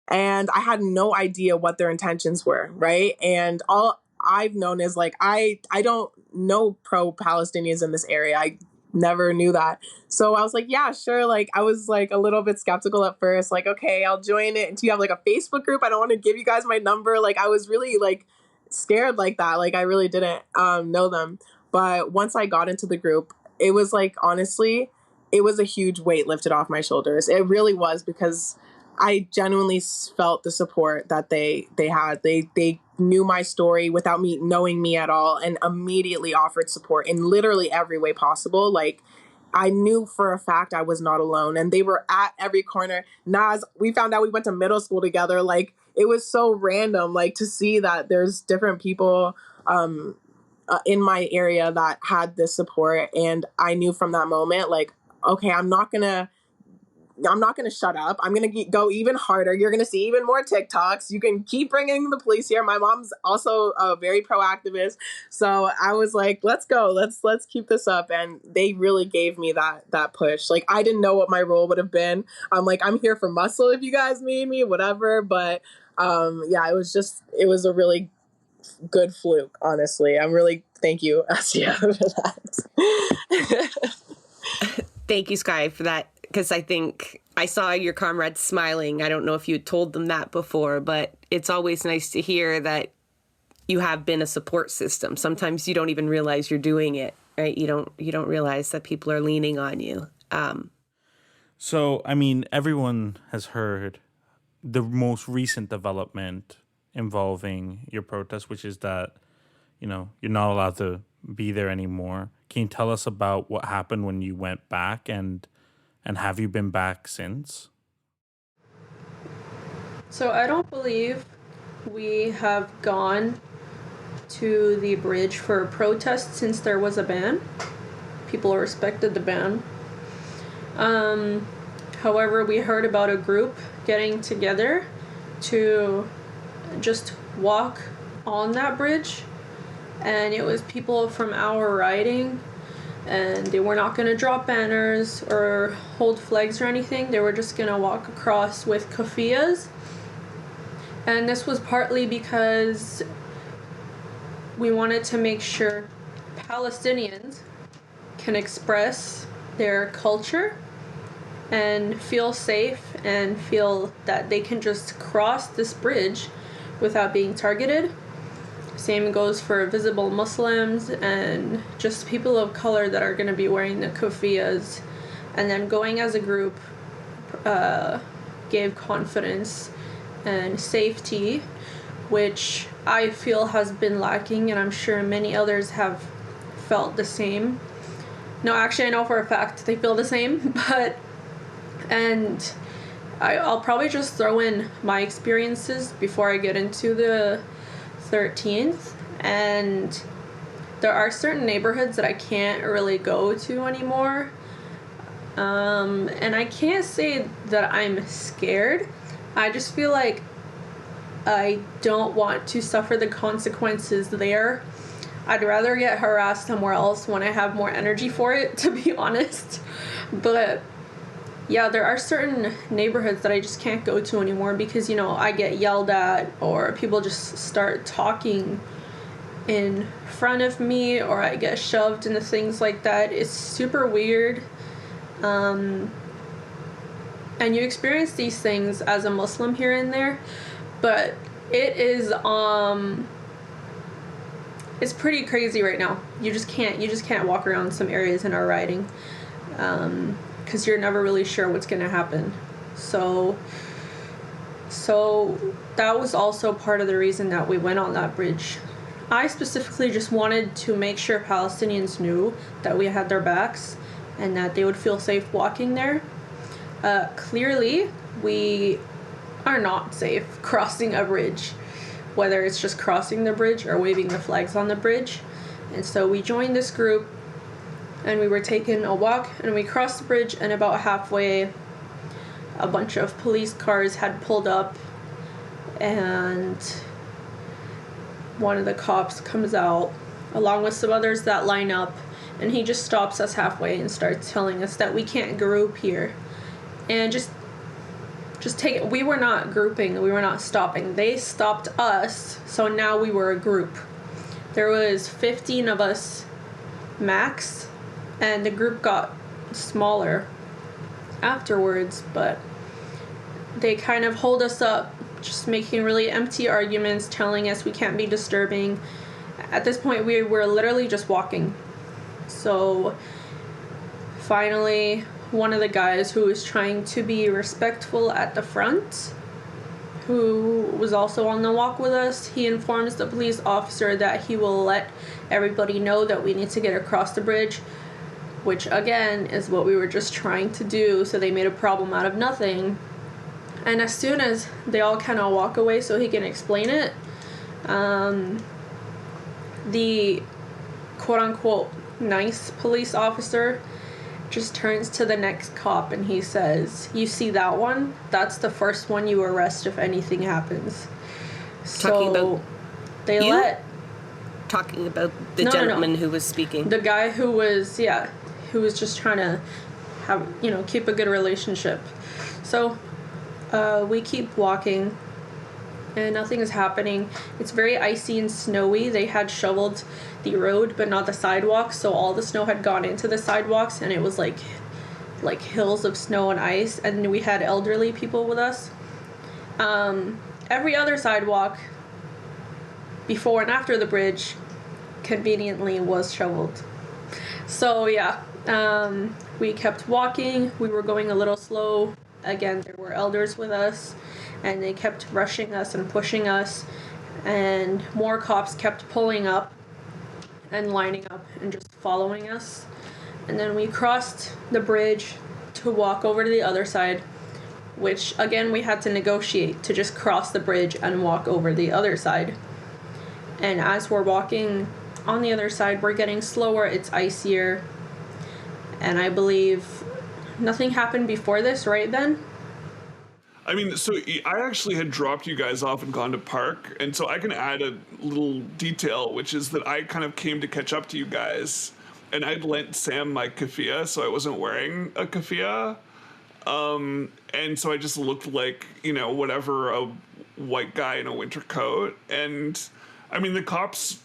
And I had no idea what their intentions were, right? And all I've known is like, I don't know pro-Palestinians in this area. I never knew that. So I was like, yeah, sure. Like, I was like a little bit skeptical at first. Like, okay, I'll join it. Do you have like a Facebook group? I don't want to give you guys my number. Like, I was really like scared like that. Like, I really didn't know them. But once I got into the group, it was like, honestly, it was a huge weight lifted off my shoulders. It really was, because I genuinely felt the support that they had. They knew my story without me knowing me at all and immediately offered support in literally every way possible. Like, I knew for a fact I was not alone, and they were at every corner. Nas, we found out we went to middle school together. Like, it was so random, like, to see that there's different people in my area that had this support. And I knew from that moment, like, okay, I'm not gonna shut up. I'm gonna go even harder. You're gonna see even more TikToks. You can keep bringing the police here. My mom's also a very pro-activist. So I was like, let's go. Let's keep this up. And they really gave me that push. Like, I didn't know what my role would have been. I'm like, I'm here for muscle if you guys need me, whatever. But it was a really good fluke, honestly. Thank you, Asia, for that. Thank you, Skigh, for that, because I think I saw your comrades smiling. I don't know if you had told them that before, but it's always nice to hear that you have been a support system. Sometimes you don't even realize you're doing it, right? You don't realize that people are leaning on you. So, I mean, everyone has heard the most recent development involving your protest, which is that, you're not allowed to be there anymore. Can you tell us about what happened when you went back, and have you been back since? So I don't believe we have gone to the bridge for a protest since there was a ban. People respected the ban. However, we heard about a group getting together to just walk on that bridge, and it was people from our riding, and they were not going to drop banners or hold flags or anything. They were just going to walk across with keffiyehs. And this was partly because we wanted to make sure Palestinians can express their culture and feel safe and feel that they can just cross this bridge without being targeted. Same goes for visible Muslims and just people of color that are going to be wearing the keffiyehs. And then going as a group gave confidence and safety, which I feel has been lacking, and I'm sure many others have felt the same. No, actually, I know for a fact they feel the same, I'll probably just throw in my experiences before I get into the 13th. And there are certain neighborhoods that I can't really go to anymore. And I can't say that I'm scared. I just feel like I don't want to suffer the consequences there. I'd rather get harassed somewhere else when I have more energy for it, to be honest. But yeah, there are certain neighborhoods that I just can't go to anymore because, you know, I get yelled at or people just start talking in front of me or I get shoved into things like that. It's super weird. And you experience these things as a Muslim here and there, but it is it's pretty crazy right now. You just can't walk around some areas in our riding, because you're never really sure what's gonna happen. So that was also part of the reason that we went on that bridge. I specifically just wanted to make sure Palestinians knew that we had their backs and that they would feel safe walking there. Clearly, we are not safe crossing a bridge, whether it's just crossing the bridge or waving the flags on the bridge. And so we joined this group and we were taking a walk and we crossed the bridge, and about halfway a bunch of police cars had pulled up and one of the cops comes out along with some others that line up, and he just stops us halfway and starts telling us that we can't group here. And just take it. We were not grouping. We were not stopping. They stopped us, so now we were a group. There was 15 of us max, and the group got smaller afterwards, but they kind of hold us up, just making really empty arguments, telling us we can't be disturbing. At this point, we were literally just walking. So finally, one of the guys who was trying to be respectful at the front, who was also on the walk with us, he informs the police officer that he will let everybody know that we need to get across the bridge, which again is what we were just trying to do. So they made a problem out of nothing. And as soon as they all kind of walk away so he can explain it, the quote-unquote nice police officer just turns to the next cop and he says, "You see that one? That's the first one you arrest if anything happens." Talking about they you? let... Talking about the gentleman who was speaking. The guy who was just trying to have, keep a good relationship. So we keep walking and nothing is happening. It's very icy and snowy. They had shoveled the road but not the sidewalks, so all the snow had gone into the sidewalks and it was like hills of snow and ice, and we had elderly people with us. Every other sidewalk before and after the bridge conveniently was shoveled. So yeah, we kept walking. We were going a little slow. Again, there were elders with us, and they kept rushing us and pushing us, and more cops kept pulling up and lining up and just following us. And then we crossed the bridge to walk over to the other side, which again we had to negotiate to just cross the bridge and walk over the other side. And as we're walking on the other side, we're getting slower, it's icier, and I believe nothing happened before this, right, Ben? I mean, so I actually had dropped you guys off and gone to park, and so I can add a little detail, which is that I kind of came to catch up to you guys, and I'd lent Sam my keffiyeh, so I wasn't wearing a keffiyeh, and so I just looked like, whatever, a white guy in a winter coat, and, I mean, the cops,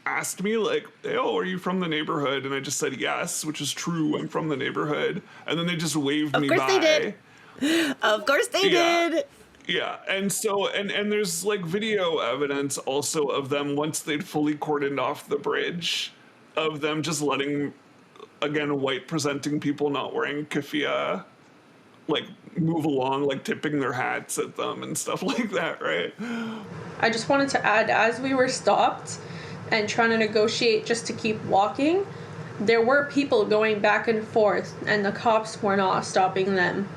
asked me, hey, oh, are you from the neighborhood? And I just said yes, which is true, I'm from the neighborhood, and then they just waved me by. Of course they did. Of course they did. Yeah, and so, and there's, video evidence also of them, once they'd fully cordoned off the bridge, of them just letting, again, white-presenting people not wearing keffiyeh, move along, tipping their hats at them and stuff like that, right? I just wanted to add, as we were stopped and trying to negotiate just to keep walking, there were people going back and forth, and the cops were not stopping them.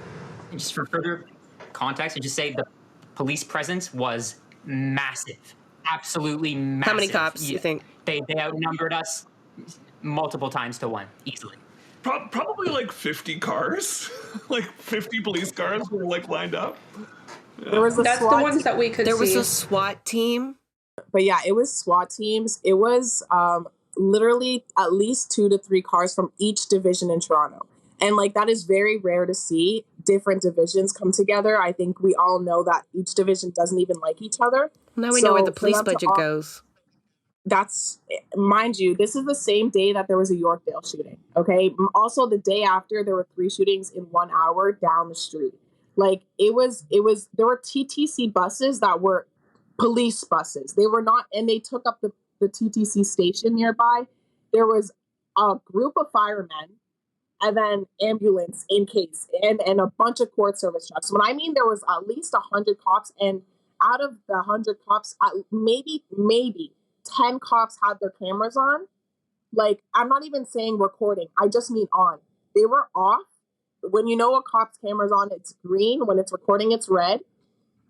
Just for further context, I just say the police presence was massive. absolutely massive. How many cops you think? They outnumbered us multiple times to one, easily. Probably like 50 cars, like 50 police cars were like lined up. Yeah. There was That's the ones that we could see. There was a SWAT team. But yeah, it was SWAT teams. It was literally at least 2 to 3 cars from each division in Toronto. And like, that is very rare to see different divisions come together. I think we all know that each division doesn't even like each other. Now we know where the police budget goes. That's, mind you, this is the same day that there was a Yorkdale shooting. Okay. Also, the day after, there were 3 shootings in 1 hour down the street. Like, there were TTC buses that were police buses. They were not, and they took up the TTC station nearby. There was a group of firemen and then ambulance in case, and a bunch of court service trucks. When I mean there was at least 100 cops, and out of the 100 cops, maybe 10 cops had their cameras on. Like, I'm not even saying recording. I just mean on. They were off. When you know a cop's camera's on, it's green. When it's recording, it's red.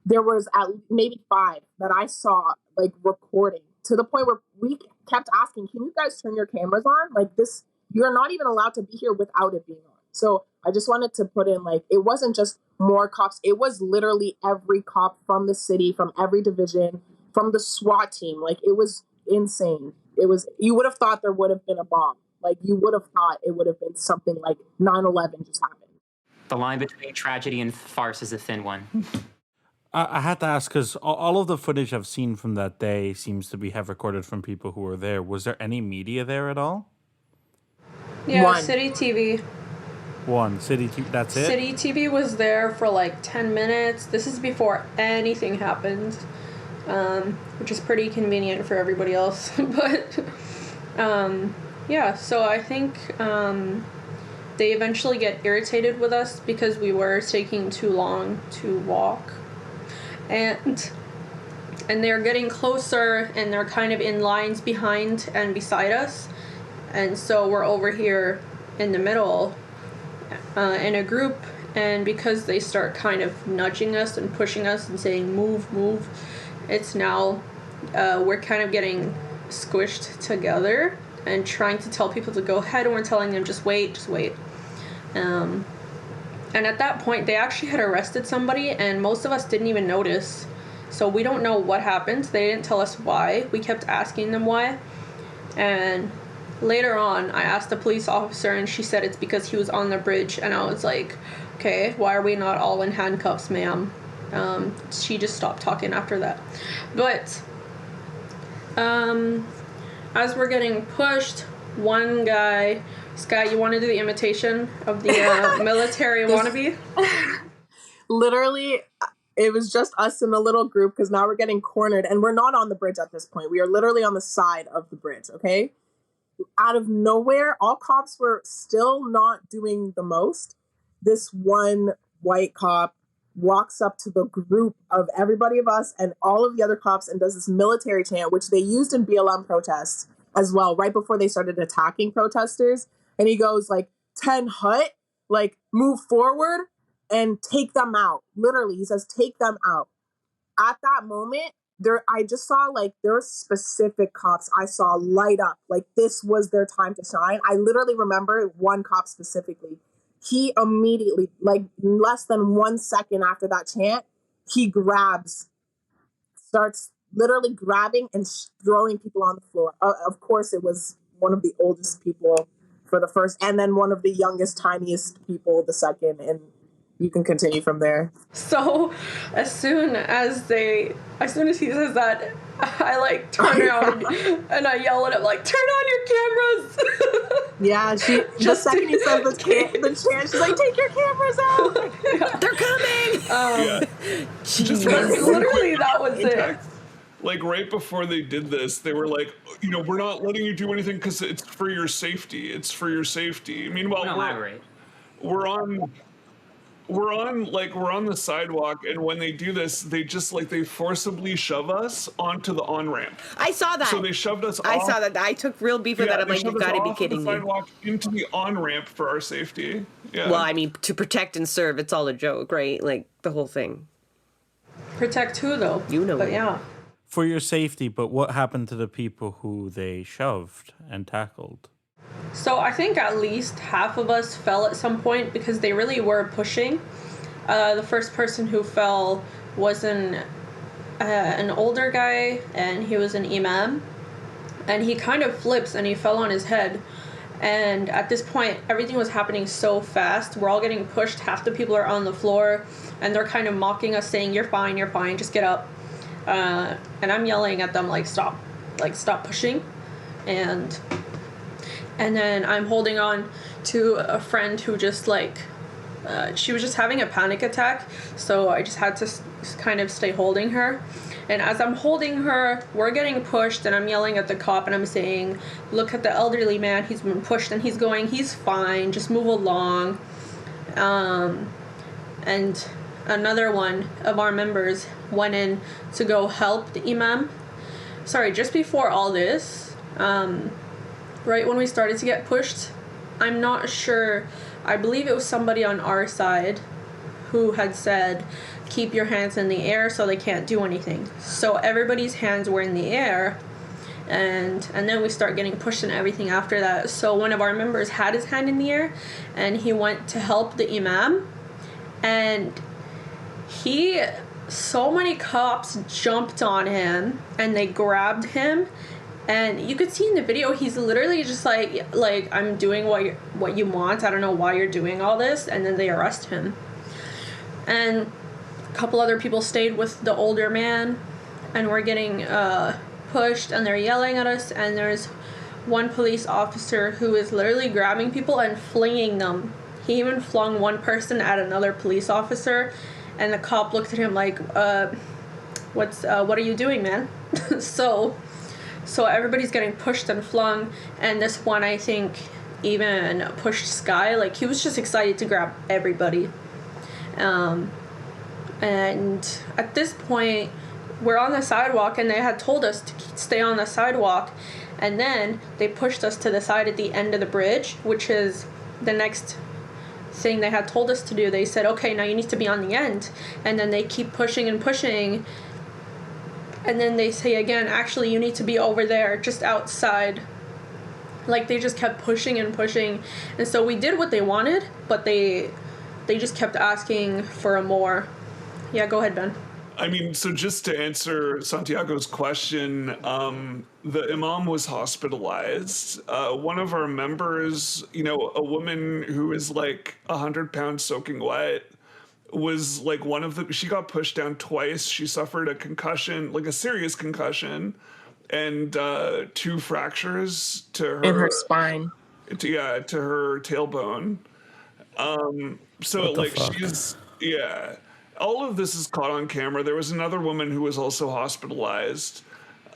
There was maybe 5 that I saw, like, recording, to the point where we kept asking, can you guys turn your cameras on? Like, this, you're not even allowed to be here without it being on. So I just wanted to put in, like, it wasn't just more cops. It was literally every cop from the city, from every division, from the SWAT team. Like, it was insane. It was, you would have thought there would have been a bomb. Like, you would have thought it would have been something like 9/11 just happened. The line between tragedy and farce is a thin one. I had to ask, because all of the footage I've seen from that day seems to have recorded from people who were there. Was there any media there at all? Yeah, One. City TV. One. City TV, that's it? City TV was there for like 10 minutes. This is before anything happened, which is pretty convenient for everybody else. But, yeah, so I think they eventually get irritated with us because we were taking too long to walk. And they're getting closer, and they're kind of in lines behind and beside us. And so we're over here in the middle in a group, and because they start kind of nudging us and pushing us and saying, move, move, it's now, we're kind of getting squished together and trying to tell people to go ahead, and we're telling them, just wait. And at that point, they actually had arrested somebody, and most of us didn't even notice. So we don't know what happened. They didn't tell us why. We kept asking them why. And later on, I asked the police officer, and she said it's because he was on the bridge. And I was like, okay, why are we not all in handcuffs, ma'am? She just stopped talking after that. But as we're getting pushed, one guy... Skye, you want to do the imitation of the military wannabe? Literally, it was just us in a little group, because now we're getting cornered, and we're not on the bridge at this point. We are literally on the side of the bridge, okay? Out of nowhere, all cops were still not doing the most. This one white cop walks up to the group of everybody of us and all of the other cops and does this military chant, which they used in BLM protests as well, right before they started attacking protesters. And he goes like, 10 hut, like, move forward and take them out. Literally, he says, take them out. At that moment, I just saw, like, there were specific cops I saw light up. Like, this was their time to shine. I literally remember one cop specifically. He immediately, like, less than 1 second after that chant, he starts literally grabbing and throwing people on the floor. Of course, it was one of the oldest people for the first, and then one of the youngest, tiniest people the second, and you can continue from there. So as soon as he says that, I like turn around and I yell at him like, turn on your cameras. Yeah, the second he says the chant, she's like, take your cameras out. They're coming. Just literally that was it. Like, right before they did this, they were like, we're not letting you do anything because it's for your safety. It's for your safety. Meanwhile, we're on the sidewalk, and when they do this, they just they forcibly shove us onto the on-ramp. I saw that. So they shoved us off. I saw that. I took real beef with that. I'm like, you've got to be kidding me. Sidewalk into the on-ramp for our safety. Yeah. Well, I mean, to protect and serve, it's all a joke, right? Like, the whole thing. Protect who, though? You know. But yeah. for your safety, but what happened to the people who they shoved and tackled? So I think at least half of us fell at some point because they really were pushing. The first person who fell was an older guy, and he was an imam, and he kind of flips and he fell on his head. And at this point, everything was happening so fast. We're all getting pushed. Half the people are on the floor, and they're kind of mocking us, saying, you're fine, just get up. And I'm yelling at them, stop pushing. And then I'm holding on to a friend who just, she was just having a panic attack, so I just had to kind of stay holding her. And as I'm holding her, we're getting pushed, and I'm yelling at the cop, and I'm saying, look at the elderly man, he's been pushed, and he's going, he's fine, just move along. And another one of our members went in to go help the imam. Sorry, just before all this, right when we started to get pushed, I'm not sure, I believe it was somebody on our side who had said, keep your hands in the air so they can't do anything. So everybody's hands were in the air, and then we start getting pushed and everything after that. So one of our members had his hand in the air, and he went to help the imam, and so many cops jumped on him, and they grabbed him, and you could see in the video, he's literally just like I'm doing what you want, I don't know why you're doing all this, and then they arrest him. And a couple other people stayed with the older man, and we're getting pushed, and they're yelling at us, and there's one police officer who is literally grabbing people and flinging them. He even flung one person at another police officer, and the cop looked at him like, what are you doing, man? So everybody's getting pushed and flung, and this one, I think, even pushed Skigh. He was just excited to grab everybody. And at this point, we're on the sidewalk, and they had told us to stay on the sidewalk, and then they pushed us to the side at the end of the bridge, which is the next thing they had told us to do. They said, okay, now you need to be on the end, and then they keep pushing and pushing, and then they say again, actually, you need to be over there, just outside. They just kept pushing and pushing, and so we did what they wanted, but they just kept asking for more. Yeah, go ahead, Ben. I mean, so just to answer Santiago's question, the imam was hospitalized. One of our members, a woman who is 100 pounds soaking wet, was she got pushed down twice. She suffered a concussion, a serious concussion, and 2 fractures to her. In her spine. To her tailbone. So she's, yeah. All of this is caught on camera. There was another woman who was also hospitalized.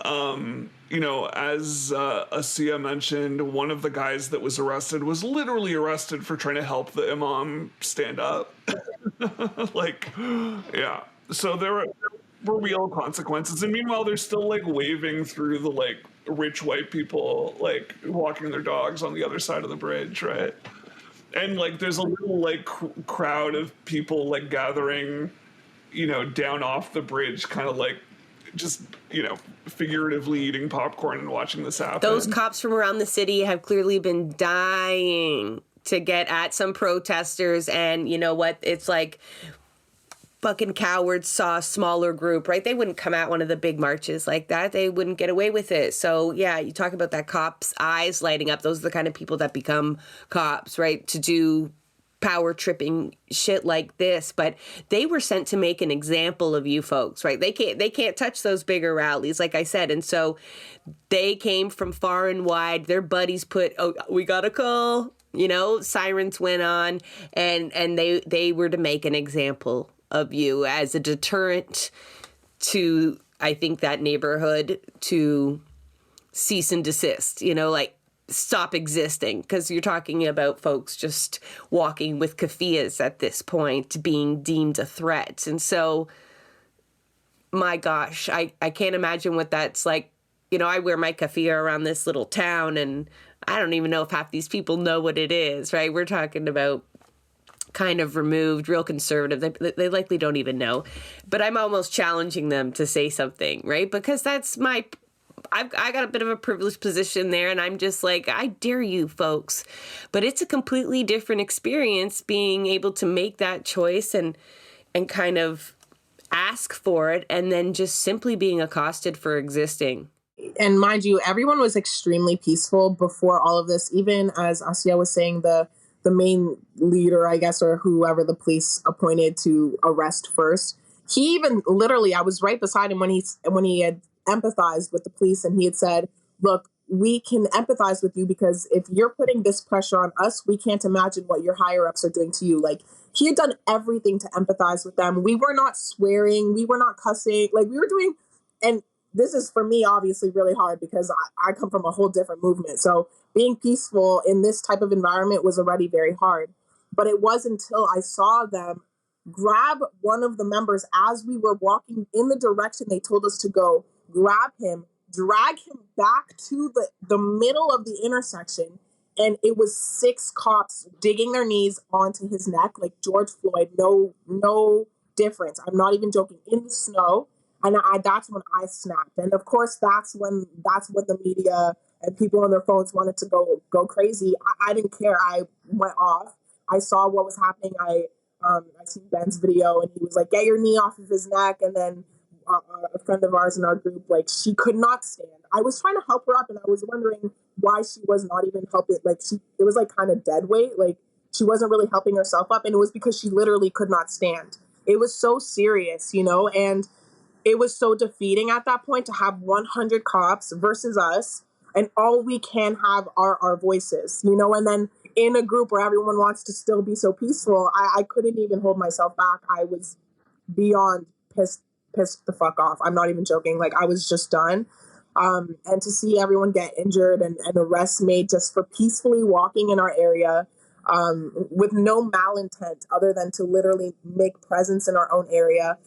As Asiya mentioned, one of the guys that was arrested was literally arrested for trying to help the imam stand up. Yeah. So there were real consequences. And meanwhile, they're still waving through the rich white people, walking their dogs on the other side of the bridge, right? And there's a little crowd of people gathering, down off the bridge, kind of just, figuratively eating popcorn and watching this happen. Those cops from around the city have clearly been dying to get at some protesters, and you know what? It's fucking cowards saw a smaller group, right? They wouldn't come at one of the big marches like that. They wouldn't get away with it. So, yeah, you talk about that cop's eyes lighting up. Those are the kind of people that become cops, right? To do power tripping shit like this. But they were sent to make an example of you folks, right? They can't touch those bigger rallies, like I said. And so they came from far and wide. Their buddies put, oh, we got a call, sirens went on, and they were to make an example of you as a deterrent to, I think, that neighborhood to cease and desist, stop existing. Because you're talking about folks just walking with keffiyehs at this point, being deemed a threat. And so, my gosh, I can't imagine what that's like. I wear my keffiyeh around this little town, and I don't even know if half these people know what it is, right? We're talking about kind of removed, real conservative. They likely don't even know. But I'm almost challenging them to say something, right? Because that's I got a bit of a privileged position there, and I'm just like, I dare you folks. But it's a completely different experience being able to make that choice and kind of ask for it, and then just simply being accosted for existing. And mind you, everyone was extremely peaceful before all of this. Even as Asya was saying, the main leader, I guess, or whoever the police appointed to arrest first, he even literally, I was right beside him when he had empathized with the police, and he had said, look, we can empathize with you because if you're putting this pressure on us, we can't imagine what your higher ups are doing to you. Like, he had done everything to empathize with them. We were not swearing. We were not cussing. Like, we were doing, and this is for me obviously really hard because I come from a whole different movement. So being peaceful in this type of environment was already very hard. But it was until I saw them grab one of the members as we were walking in the direction they told us to go, grab him, drag him back to the middle of the intersection. And it was 6 cops digging their knees onto his neck, like George Floyd, no difference. I'm not even joking, in the snow. And that's when I snapped. And of course, that's when the media and people on their phones wanted to go crazy. I didn't care. I went off. I saw what was happening. I seen Ben's video, and he was like, get your knee off of his neck. And then a friend of ours in our group, like, she could not stand. I was trying to help her up, and I was wondering why she was not even helping. Like, it was like kind of dead weight. Like, she wasn't really helping herself up. And it was because she literally could not stand. It was so serious, and it was so defeating at that point to have 100 cops versus us, and all we can have are our voices, and then in a group where everyone wants to still be so peaceful, I couldn't even hold myself back. I was beyond pissed the fuck off. I'm not even joking. Like, I was just done. And to see everyone get injured and arrests made just for peacefully walking in our area, with no malintent other than to literally make presence in our own area.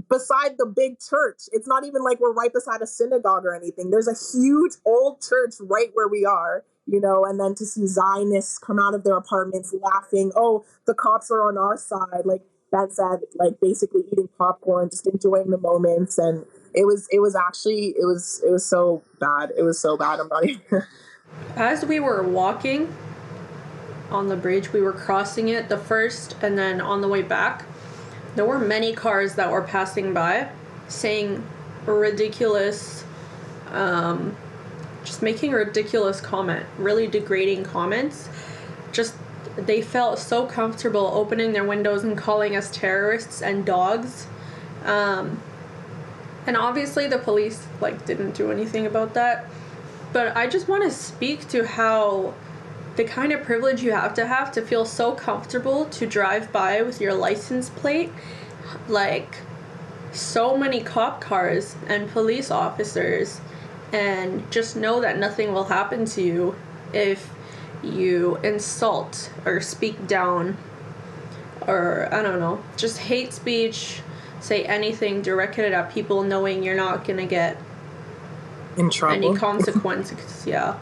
Beside the big church. It's not even like we're right beside a synagogue or anything. There's a huge old church right where we are, and then to see Zionists come out of their apartments laughing, oh, the cops are on our side. Like Ben said, like basically eating popcorn, just enjoying the moments. And it was so bad. It was so bad. I'm not even. As we were walking on the bridge, we were crossing it the first, and then on the way back, there were many cars that were passing by saying ridiculous, just making a ridiculous comment, really degrading comments. Just, they felt so comfortable opening their windows and calling us terrorists and dogs. And obviously the police, didn't do anything about that. But I just want to speak to how the kind of privilege you have to feel so comfortable to drive by with your license plate, so many cop cars and police officers, and just know that nothing will happen to you if you insult or speak down or, I don't know, just hate speech, say anything directed at people, knowing you're not going to get in trouble, any consequences. Yeah.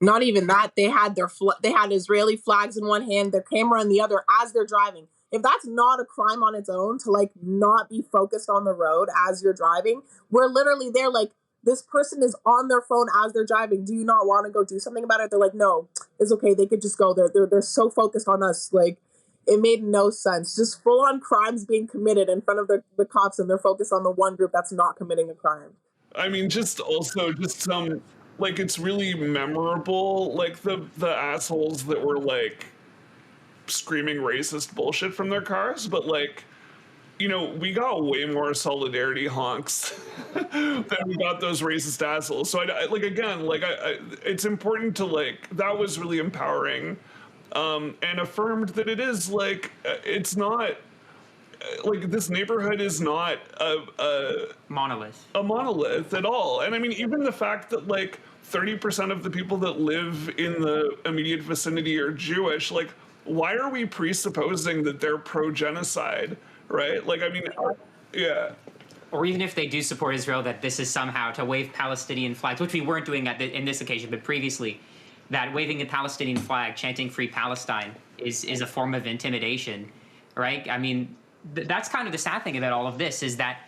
Not even that. They had they had Israeli flags in one hand, their camera in the other as they're driving. If that's not a crime on its own to not be focused on the road as you're driving, we're literally there this person is on their phone as they're driving. Do you not want to go do something about it? They're like, no, it's okay. They could just go. They're so focused on us. It made no sense. Just full on crimes being committed in front of the cops, and they're focused on the one group that's not committing a crime. I mean, just some, it's really memorable, the assholes that were, screaming racist bullshit from their cars, but, we got way more solidarity honks than we got those racist assholes. So, it's important to, that was really empowering, and affirmed that it is, it's not, this neighborhood is not a monolith at all. And I mean, even the fact that 30% of the people that live in the immediate vicinity are Jewish, why are we presupposing that they're pro-genocide, right? Yeah. Or even if they do support Israel, that this is somehow to wave Palestinian flags, which we weren't doing in this occasion, but previously, that waving a Palestinian flag, chanting Free Palestine, is a form of intimidation, right? I mean, that's kind of the sad thing about all of this, is that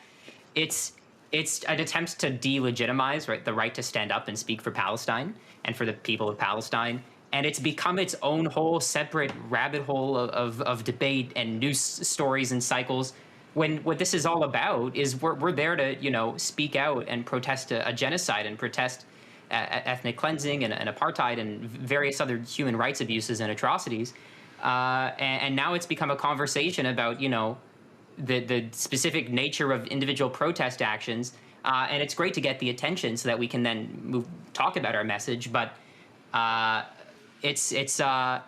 it's an attempt to delegitimize, right, the right to stand up and speak for Palestine and for the people of Palestine. And it's become its own whole separate rabbit hole of debate and news stories and cycles, when what this is all about is we're there to, speak out and protest a genocide and protest ethnic cleansing and apartheid and various other human rights abuses and atrocities. And now it's become a conversation about, the specific nature of individual protest actions. And it's great to get the attention so that we can then talk about our message. But it's a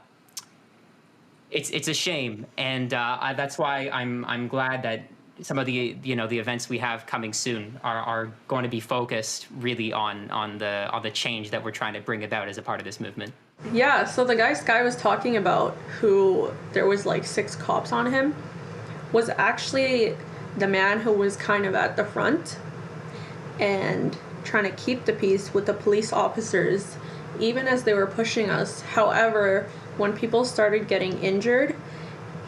shame, and that's why I'm glad that some of the the events we have coming soon are going to be focused really on the change that we're trying to bring about as a part of this movement. Yeah, so the guy Skigh was talking about, who there was like 6 cops on him, was actually the man who was kind of at the front and trying to keep the peace with the police officers, even as they were pushing us. However, when people started getting injured,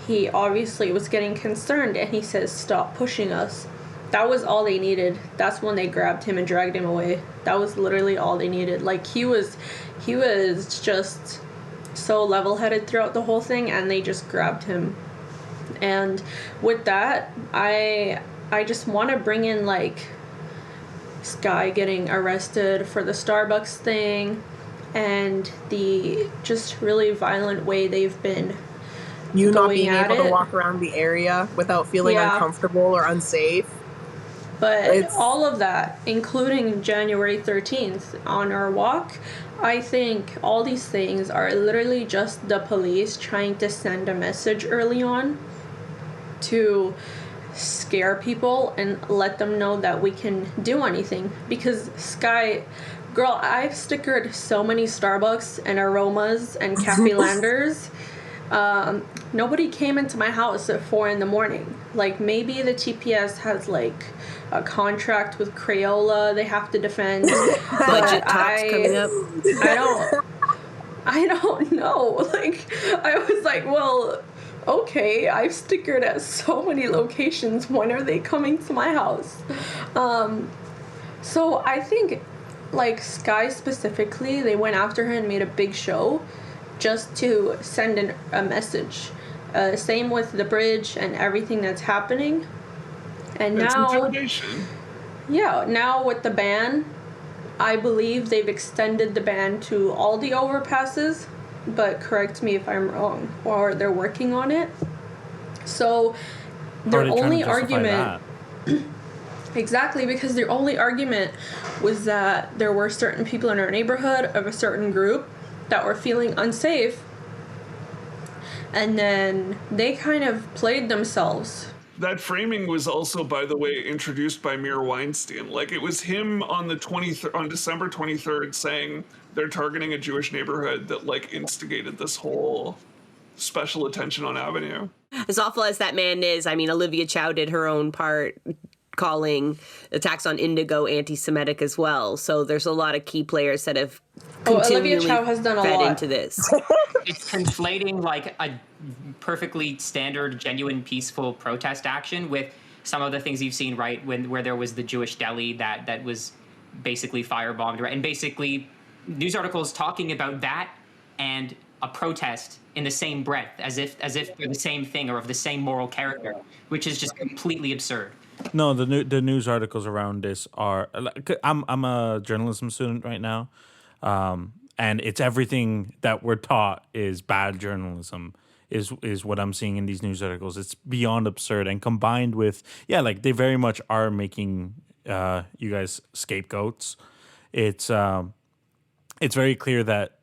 he obviously was getting concerned, and he says, "Stop pushing us." That was all they needed. That's when they grabbed him and dragged him away. That was literally all they needed. Like, he was just so level-headed throughout the whole thing, and they just grabbed him. And with that, I just want to bring in, like, Skigh getting arrested for the Starbucks thing, and the just really violent way they've been not being able to walk around the area without feeling uncomfortable or unsafe. But all of that, including January 13th on our walk, I think all these things are literally just the police trying to send a message early on to scare people and let them know that we can do anything. Because Skigh, girl, I've stickered so many Starbucks and Aromas and Cafe Landers. Nobody came into my house at 4 a.m. Like, maybe the TPS has like a contract with Crayola they have to defend. Budget talks coming up. I don't know. Like, I was like, well, okay, I've stickered at so many locations. When are they coming to my house? So I think, like, Skigh specifically, they went after her and made a big show just to send a message. Same with the bridge and everything that's happening. And it's now, intimidation. Yeah, now with the ban, I believe they've extended the ban to all the overpasses, but correct me if I'm wrong, or they're working on it. So their only argument... Exactly, because their only argument was that there were certain people in our neighborhood of a certain group that were feeling unsafe, and then they kind of played themselves. That framing was also, by the way, introduced by Mir Weinstein. Like, it was him on on December 23rd saying they're targeting a Jewish neighborhood that, like, instigated this whole special attention on Avenue. As awful as that man is, I mean, Olivia Chow did her own part calling attacks on Indigo anti-Semitic as well. So there's a lot of key players that have Olivia Chow has done a fed lot into this. It's conflating, like, a perfectly standard, genuine, peaceful protest action with some of the things you've seen, right, where there was the Jewish deli that was basically firebombed, right? And basically news articles talking about that and a protest in the same breath, as if they're the same thing or of the same moral character, which is just completely absurd. No, the news articles around this are. I'm a journalism student right now, and it's everything that we're taught is bad journalism. Is what I'm seeing in these news articles. It's beyond absurd, and combined with like they very much are making you guys scapegoats. It's very clear that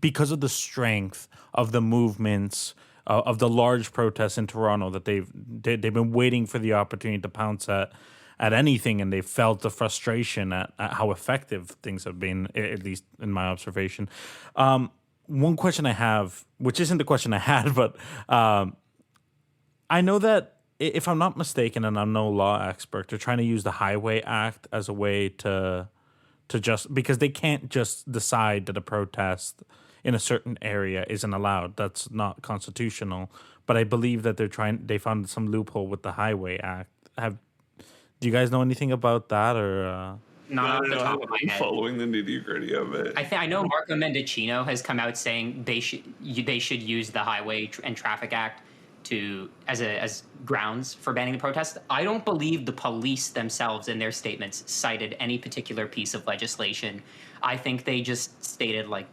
because of the strength of the movements of the large protests in Toronto, that they've been waiting for the opportunity to pounce at anything, and they felt the frustration at how effective things have been, at least in my observation. One question I have, which isn't the question I had, but I know that if I'm not mistaken, and I'm no law expert, they're trying to use the Highway Act as a way to just, because they can't just decide that a protest in a certain area isn't allowed. That's not constitutional. But I believe that they found some loophole with the Highway Act. Do you guys know anything about that, or? Not off the top of my head. Following the nitty-gritty of it. I know Marco Mendicino has come out saying they should use the Highway and Traffic Act as grounds for banning the protest. I don't believe the police themselves in their statements cited any particular piece of legislation. I think they just stated, like,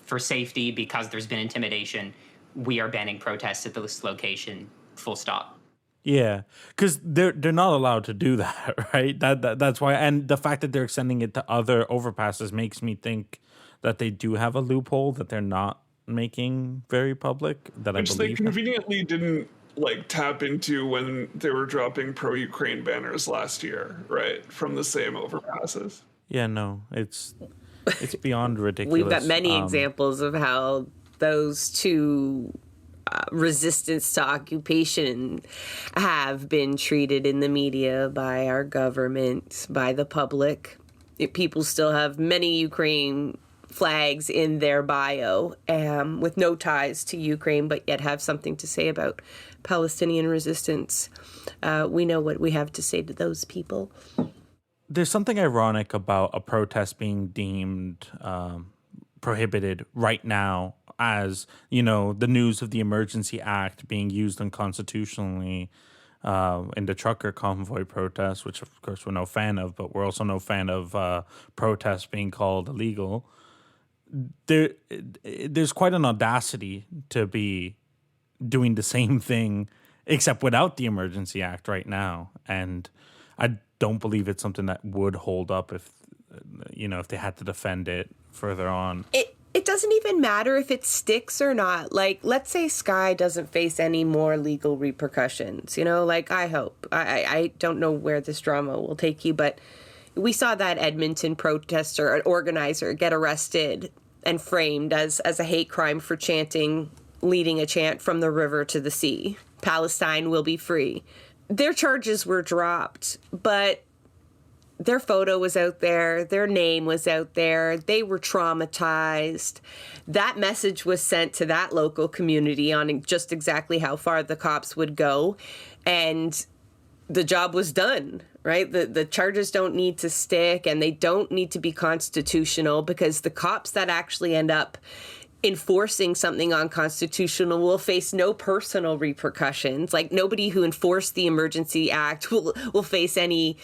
for safety, because there's been intimidation, we are banning protests at this location, full stop. Yeah, because they're not allowed to do that, right? That's why, and the fact that they're extending it to other overpasses makes me think that they do have a loophole that they're not making very public. Which they conveniently didn't tap into when they were dropping pro-Ukraine banners last year, right? From the same overpasses. Yeah, no, it's beyond ridiculous. We've got many examples of how those two resistance to occupation have been treated in the media by our government, by the public. People still have many Ukraine flags in their bio with no ties to Ukraine, but yet have something to say about Palestinian resistance. We know what we have to say to those people. There's something ironic about a protest being deemed prohibited right now, as, the news of the Emergency Act being used unconstitutionally in the trucker convoy protest, which of course we're no fan of, but we're also no fan of protests being called illegal. There's quite an audacity to be doing the same thing, except without the Emergency Act right now. And I don't believe it's something that would hold up if they had to defend it further on. It doesn't even matter if it sticks or not. Let's say Skigh doesn't face any more legal repercussions. I hope. I don't know where this drama will take you, but we saw that Edmonton protester, an organizer, get arrested and framed as a hate crime for leading a chant from the river to the sea. Palestine will be free. Their charges were dropped, but their photo was out there. Their name was out there. They were traumatized. That message was sent to that local community on just exactly how far the cops would go. And the job was done, right? The charges don't need to stick, and they don't need to be constitutional, because the cops that actually end up enforcing something unconstitutional will face no personal repercussions. Nobody who enforced the Emergency Act will face any.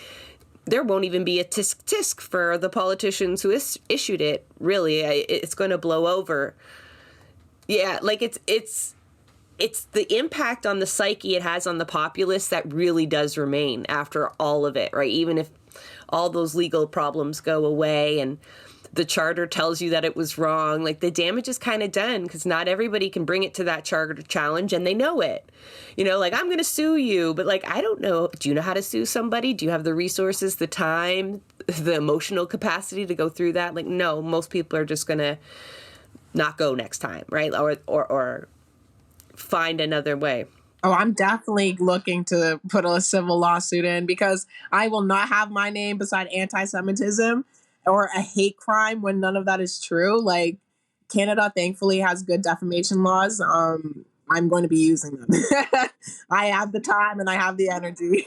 There won't even be a tisk for the politicians who issued it. Really, it's going to blow over. Yeah, it's the impact on the psyche it has on the populace that really does remain after all of it, right? Even if all those legal problems go away and the charter tells you that it was wrong, the damage is kind of done, because not everybody can bring it to that charter challenge, and they know it. I'm going to sue you, but I don't know. Do you know how to sue somebody? Do you have the resources, the time, the emotional capacity to go through that? No, most people are just going to not go next time, right? Or find another way. Oh, I'm definitely looking to put a civil lawsuit in, because I will not have my name beside anti-Semitism or a hate crime when none of that is true. Canada thankfully has good defamation laws. I'm going to be using them. I have the time and I have the energy.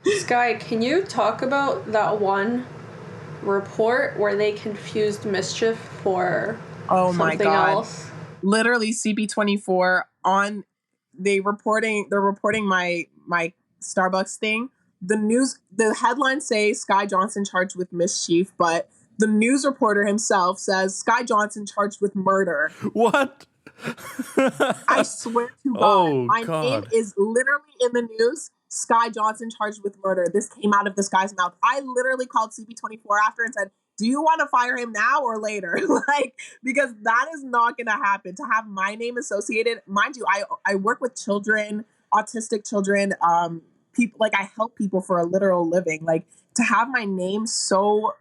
Skigh, can you talk about that one report where they confused mischief for something else? Literally CB24 they're reporting my Starbucks thing. The headlines say Skigh Johnson charged with mischief, but the news reporter himself says Skigh Johnson charged with murder. What? I swear to God, my name is literally in the news. Skigh Johnson charged with murder. This came out of this guy's mouth. I literally called CB24 after and said, do you want to fire him now or later? Because that is not going to happen. To have my name associated, mind you, I work with children, autistic children, people, I help people for a literal living. To have my name so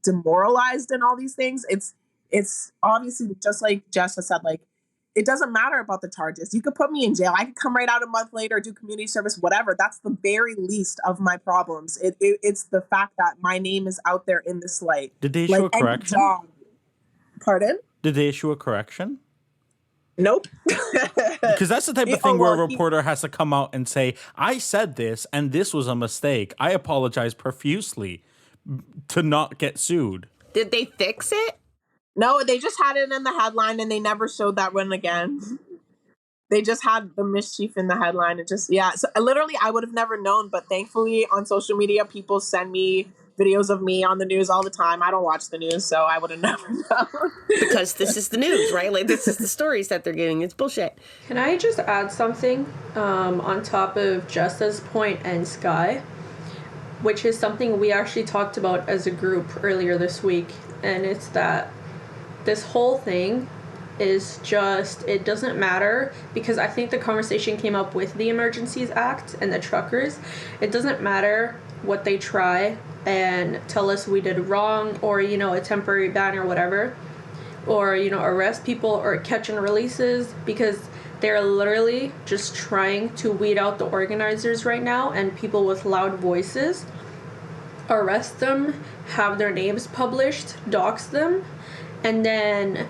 demoralized in all these things, it's obviously, just like Jess has said, it doesn't matter about the charges. You could put me in jail. I could come right out a month later, do community service, whatever. That's the very least of my problems. It's the fact that my name is out there in this light. Did they show a correction? Pardon? Did they issue a correction? Nope. Because that's the type of thing where a reporter has to come out and say, I said this and this was a mistake. I apologize profusely to not get sued. Did they fix it? No, they just had it in the headline and they never showed that one again. They just had the mischief in the headline. It just, yeah. So literally, I would have never known. But thankfully, on social media, people send me videos of me on the news all the time. I don't watch the news, so I would have never known. Because this is the news, right? Like, this is the stories that they're giving. It's bullshit. Can I just add something on top of Jessa's point and Skigh, which is something we actually talked about as a group earlier this week, and it's that this whole thing is just, it doesn't matter, because I think the conversation came up with the Emergencies Act and the truckers. It doesn't matter what they try and tell us we did wrong, or, you know, a temporary ban or whatever, or, you know, arrest people or catch and releases, because they're literally just trying to weed out the organizers right now and people with loud voices, arrest them, have their names published, dox them, and then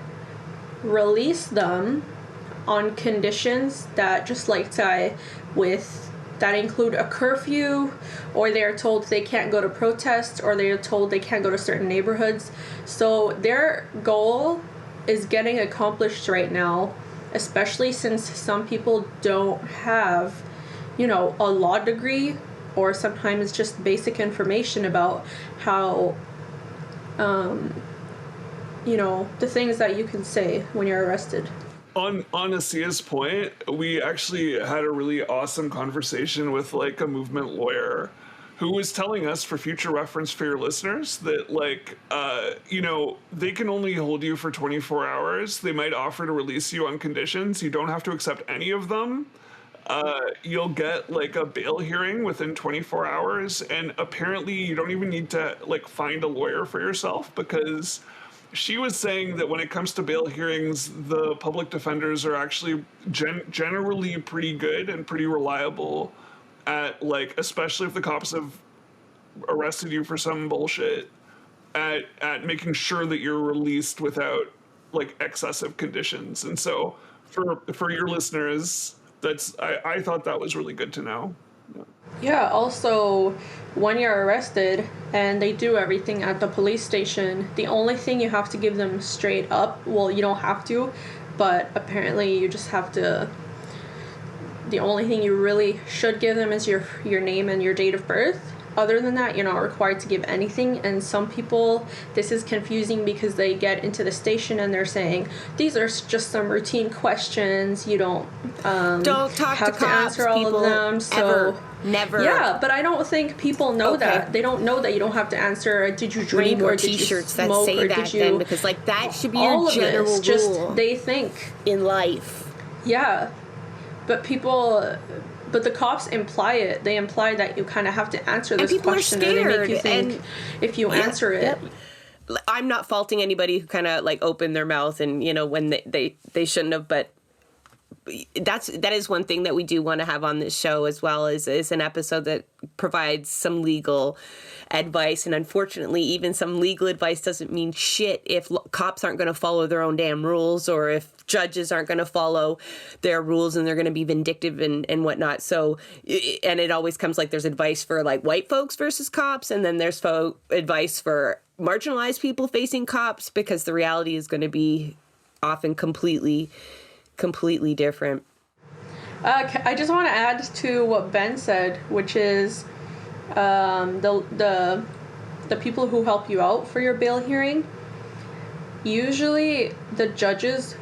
release them on conditions that, just like Ty, that include a curfew, or they're told they can't go to protests, or they're told they can't go to certain neighborhoods. So their goal is getting accomplished right now, especially since some people don't have, you know, a law degree, or sometimes just basic information about how you know, the things that you can say when you're arrested. On Asia's point, we actually had a really awesome conversation with like a movement lawyer who was telling us, for future reference for your listeners, that like, you know, they can only hold you for 24 hours. They might offer to release you on conditions. You don't have to accept any of them. You'll get like a bail hearing within 24 hours. And apparently you don't even need to like find a lawyer for yourself, because she was saying that when it comes to bail hearings, the public defenders are actually generally pretty good and pretty reliable at, like, especially if the cops have arrested you for some bullshit, at making sure that you're released without, like, excessive conditions. And so for your listeners, I thought that was really good to know. Yeah, also, when you're arrested and they do everything at the police station, the only thing you have to give them straight up, well, you don't have to, but apparently you just have to, the only thing you really should give them is your name and your date of birth. Other than that, you're not required to give anything. And some people, this is confusing because they get into the station and they're saying, these are just some routine questions. You don't talk have to to answer all people, of them. So ever. Never. Yeah, but I don't think people know that. They don't know that you don't have to answer, did you drink or did you t-shirts that smoke say or that did you... then, because like that should be all your of general this, rule just they think. in life. Yeah. But the cops imply it. They imply that you kind of have to answer this question, and they make you think if you answer it. Yep. I'm not faulting anybody who kind of like opened their mouth and, you know, when they shouldn't have, but that is one thing that we do want to have on this show, as well as an episode that provides some legal advice. And unfortunately, even some legal advice doesn't mean shit if cops aren't going to follow their own damn rules, or if judges aren't going to follow their rules and they're going to be vindictive and whatnot. So, and it always comes like there's advice for like white folks versus cops, and then there's advice for marginalized people facing cops, because the reality is going to be often completely different. I just want to add to what Ben said, which is the people who help you out for your bail hearing, usually the judges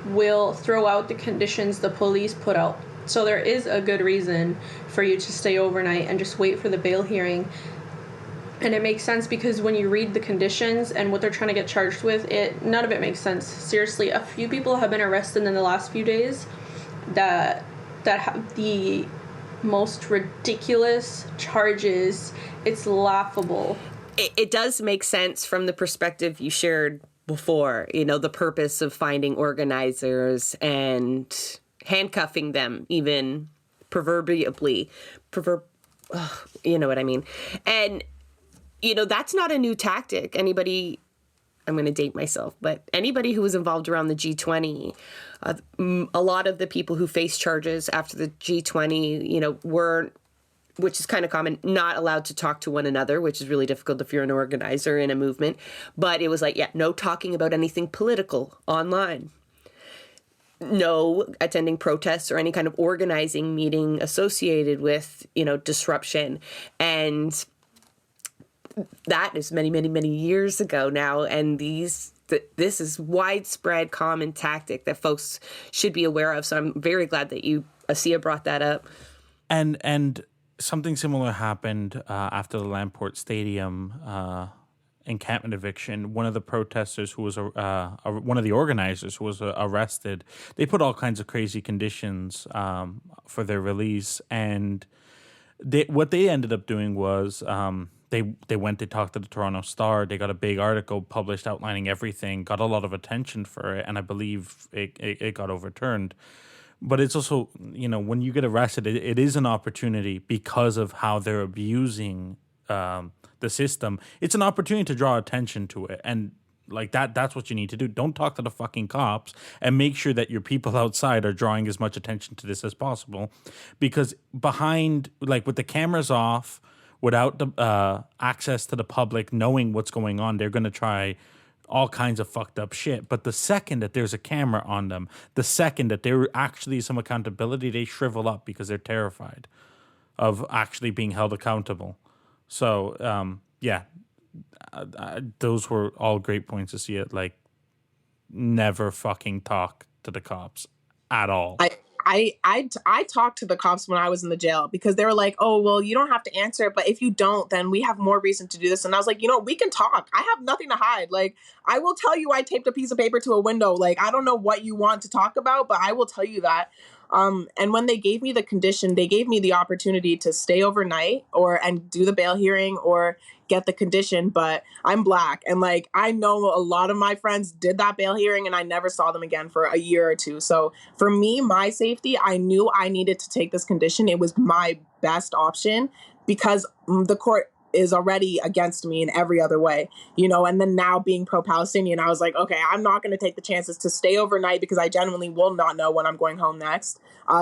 will throw out the conditions the police put out. So there is a good reason for you to stay overnight and just wait for the bail hearing. And it makes sense because when you read the conditions and what they're trying to get charged with, none of it makes sense. Seriously, a few people have been arrested in the last few days that have the most ridiculous charges. It's laughable. It does make sense from the perspective you shared before, you know, the purpose of finding organizers and handcuffing them, even proverbially, you know what I mean? And, you know, that's not a new tactic. Anybody I'm going to date myself, but anybody who was involved around the G20, a lot of the people who faced charges after the G20, were, which is kind of common, not allowed to talk to one another, which is really difficult if you're an organizer in a movement. But it was like, no talking about anything political online. No attending protests or any kind of organizing meeting associated with, disruption. And that is many, many, many years ago now. And this is widespread common tactic that folks should be aware of. So I'm very glad that Asia brought that up. And something similar happened after the Lamport Stadium encampment eviction. One of the protesters who was one of the organizers who was arrested, they put all kinds of crazy conditions for their release. And what they ended up doing was they went to talk to the Toronto Star. They got a big article published outlining everything, got a lot of attention for it, and I believe it got overturned. But it's also, when you get arrested, it is an opportunity because of how they're abusing the system. It's an opportunity to draw attention to it. And like that's what you need to do. Don't talk to the fucking cops, and make sure that your people outside are drawing as much attention to this as possible. Because behind, like with the cameras off, without the access to the public knowing what's going on, they're going to try all kinds of fucked up shit. But the second that there's a camera on them, the second that there actually is some accountability, they shrivel up because they're terrified of actually being held accountable. So, those were all great points to see it. Like, never fucking talk to the cops at all. I talked to the cops when I was in the jail because they were like, oh, well, you don't have to answer it, but if you don't, then we have more reason to do this. And I was like, we can talk. I have nothing to hide. Like, I will tell you I taped a piece of paper to a window. Like, I don't know what you want to talk about, but I will tell you that. And when they gave me the condition, they gave me the opportunity to stay overnight and do the bail hearing or get the condition. But I'm Black, and like I know a lot of my friends did that bail hearing and I never saw them again for a year or two. So for me, my safety, I knew I needed to take this condition. It was my best option because the court is already against me in every other way, and then now being pro-Palestinian, I was like, okay, I'm not going to take the chances to stay overnight because I genuinely will not know when I'm going home next.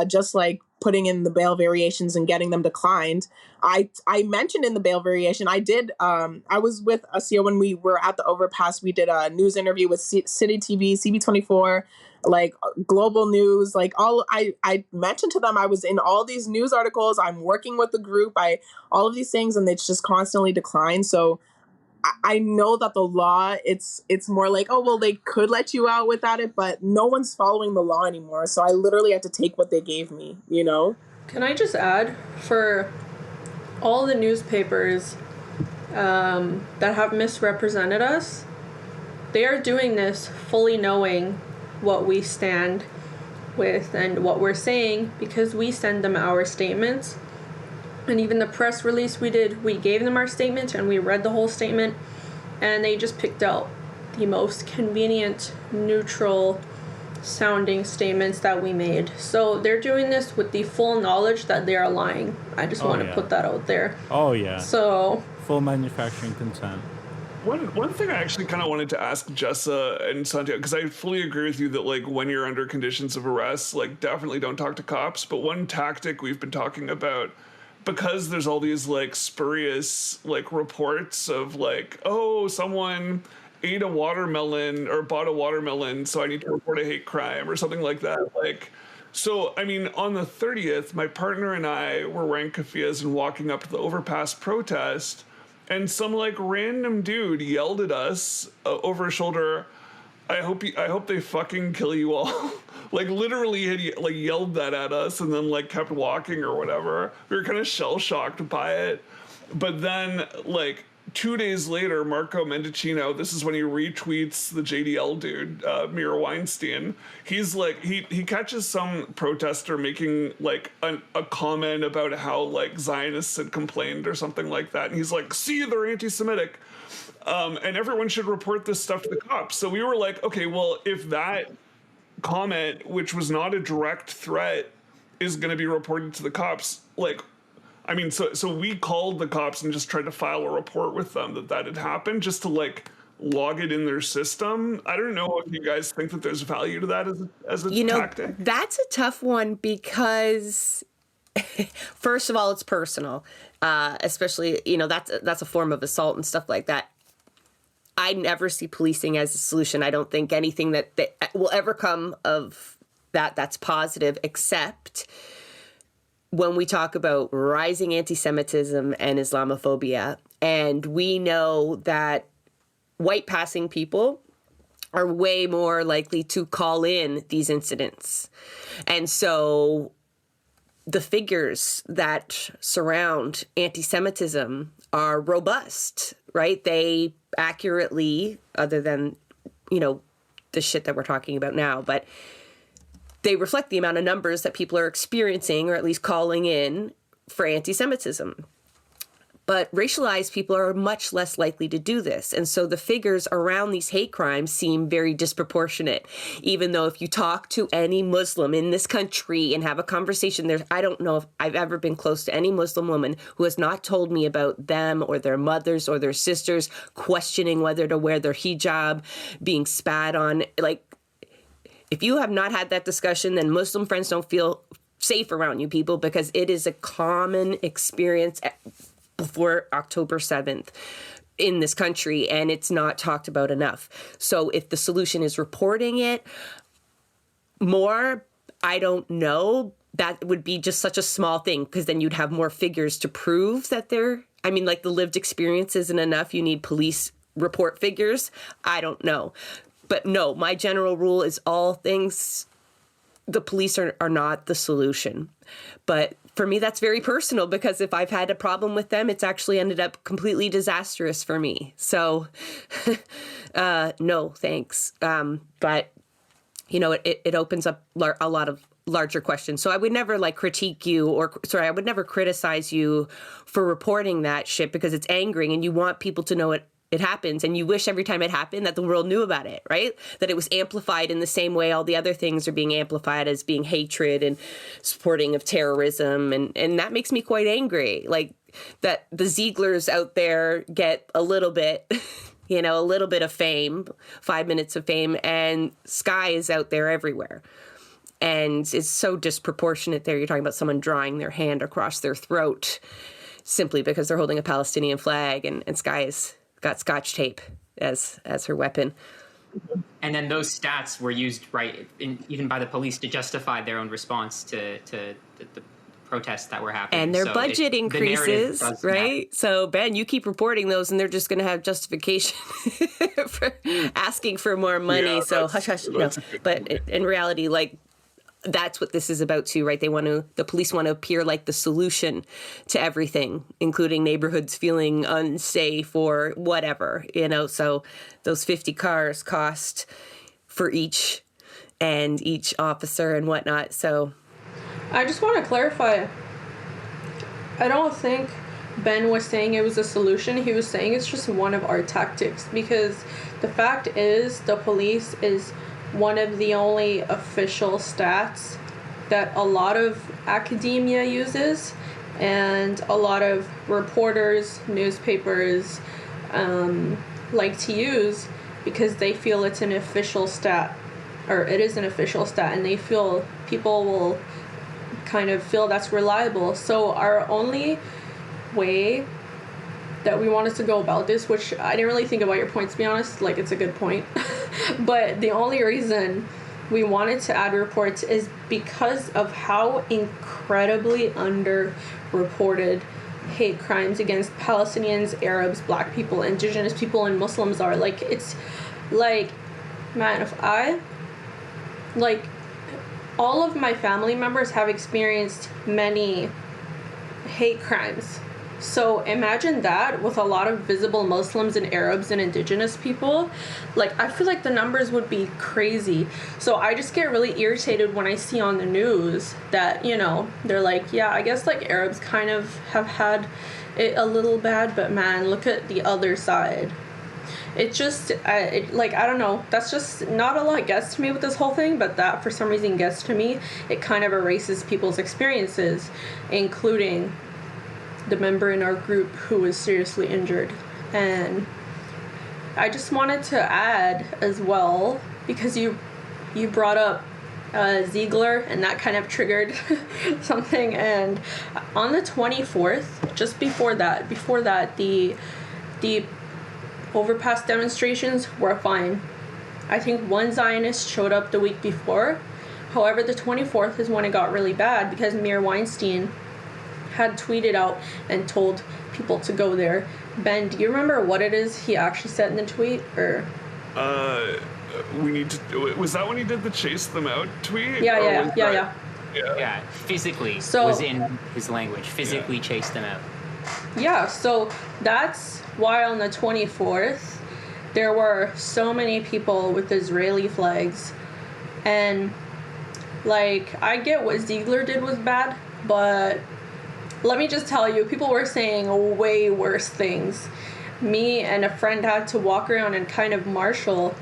Just like putting in the bail variations and getting them declined. I mentioned in the bail variation, I did, I was with Asia when we were at the overpass. We did a news interview with City TV, CB24, like global news, like I mentioned to them I was in all these news articles, I'm working with the group, all of these things, and it's just constantly declined. So I know that the law, it's more like, oh, well, they could let you out without it, but no one's following the law anymore. So I literally had to take what they gave me, Can I just add, for all the newspapers that have misrepresented us, they are doing this fully knowing what we stand with and what we're saying because we send them our statements. And even the press release we did, we gave them our statement and we read the whole statement, and they just picked out the most convenient, neutral sounding statements that we made. So they're doing this with the full knowledge that they are lying. I just want to put that out there. Oh, yeah. So full manufacturing consent. One thing I actually kind of wanted to ask Jessa and Santiago, because I fully agree with you that, like, when you're under conditions of arrest, like, definitely don't talk to cops. But one tactic we've been talking about, because there's all these, like, spurious, like, reports of, like, oh, someone ate a watermelon or bought a watermelon, so I need to report a hate crime or something like that. Like, so, I mean, on the 30th, my partner and I were wearing keffiyehs and walking up to the overpass protest, and some, like, random dude yelled at us over his shoulder, I hope they fucking kill you all. Like, literally had, like, yelled that at us and then, like, kept walking or whatever. We were kind of shell-shocked by it. But then, like, 2 days later, Marco Mendicino, this is when he retweets the JDL dude, Mira Weinstein. He's like, he catches some protester making, like, a comment about how, like, Zionists had complained or something like that. And he's like, see, they're anti-Semitic. And everyone should report this stuff to the cops. So we were like, okay, well, if that comment, which was not a direct threat, is going to be reported to the cops, like, I mean, so we called the cops and just tried to file a report with them that had happened, just to, like, log it in their system. I don't know if you guys think that there's value to that as a tactic. That's a tough one because first of all, it's personal, especially, that's a form of assault and stuff like that. I never see policing as a solution. I don't think anything that will ever come of that's positive, except when we talk about rising anti-Semitism and Islamophobia. And we know that white passing people are way more likely to call in these incidents. And so the figures that surround anti-Semitism are robust, right? They accurately, other than, the shit that we're talking about now, but they reflect the amount of numbers that people are experiencing or at least calling in for anti-Semitism. But racialized people are much less likely to do this. And so the figures around these hate crimes seem very disproportionate, even though if you talk to any Muslim in this country and have a conversation, I don't know if I've ever been close to any Muslim woman who has not told me about them or their mothers or their sisters questioning whether to wear their hijab, being spat on. Like, if you have not had that discussion, then Muslim friends don't feel safe around you people, because it is a common experience before October 7th in this country, and it's not talked about enough. So if the solution is reporting it more, I don't know. That would be just such a small thing, because then you'd have more figures to prove that like the lived experience isn't enough. You need police report figures. I don't know. But no, my general rule is all things, the police are not the solution. But for me, that's very personal, because if I've had a problem with them, it's actually ended up completely disastrous for me. So no, thanks. But, it opens up a lot of larger questions. So I would never critique you I would never criticize you for reporting that shit, because it's angering and you want people to know it happens, and you wish every time it happened that the world knew about it, right? That it was amplified in the same way all the other things are being amplified, as being hatred and supporting of terrorism. And that makes me quite angry. Like, that the Zieglers out there get a little bit, a little bit of fame, 5 minutes of fame, and Skigh is out there everywhere. And it's so disproportionate there. You're talking about someone drawing their hand across their throat simply because they're holding a Palestinian flag, and Skigh got Scotch tape as her weapon. And then those stats were used, even by the police, to justify their own response to the protests that were happening. And their budget increases, right? So, Ben, you keep reporting those, and they're just going to have justification for asking for more money. Yeah, so hush, hush. But in reality, that's what this is about too, right? The police want to appear like the solution to everything, including neighborhoods feeling unsafe or whatever, so those 50 cars cost for each officer and whatnot. So I just want to clarify. I don't think Ben was saying it was a solution. He was saying it's just one of our tactics, because the fact is the police is one of the only official stats that a lot of academia uses, and a lot of reporters, newspapers like to use, because they feel it's an official stat, or it is an official stat, and they feel people will kind of feel that's reliable. So our only way that we wanted to go about this, which I didn't really think about your point, to be honest, it's a good point, but the only reason we wanted to add reports is because of how incredibly underreported hate crimes against Palestinians, Arabs, Black people, Indigenous people, and Muslims are. Man, if all of my family members have experienced many hate crimes. So imagine that with a lot of visible Muslims and Arabs and Indigenous people. I feel like the numbers would be crazy. So I just get really irritated when I see on the news that, they're I guess Arabs kind of have had it a little bad, but man, look at the other side. It just, I don't know. That's just not a lot gets to me with this whole thing, but that for some reason gets to me. It kind of erases people's experiences, including the member in our group who was seriously injured. And I just wanted to add as well, because you brought up Ziegler, and that kind of triggered something. And on the 24th, just before that, the overpass demonstrations were fine. I think one Zionist showed up the week before. However, the 24th is when it got really bad, because Mir Weinstein had tweeted out and told people to go there. Ben, do you remember what it is he actually said in the tweet? Or we need to. Was that when he did the chase them out tweet? Yeah. Physically So, was in his language. Physically chased them out. Yeah, so that's why on the 24th there were so many people with Israeli flags. And like, I get what Ziegler did was bad, but let me just tell you, people were saying way worse things. Me and a friend had to walk around and kind of marshal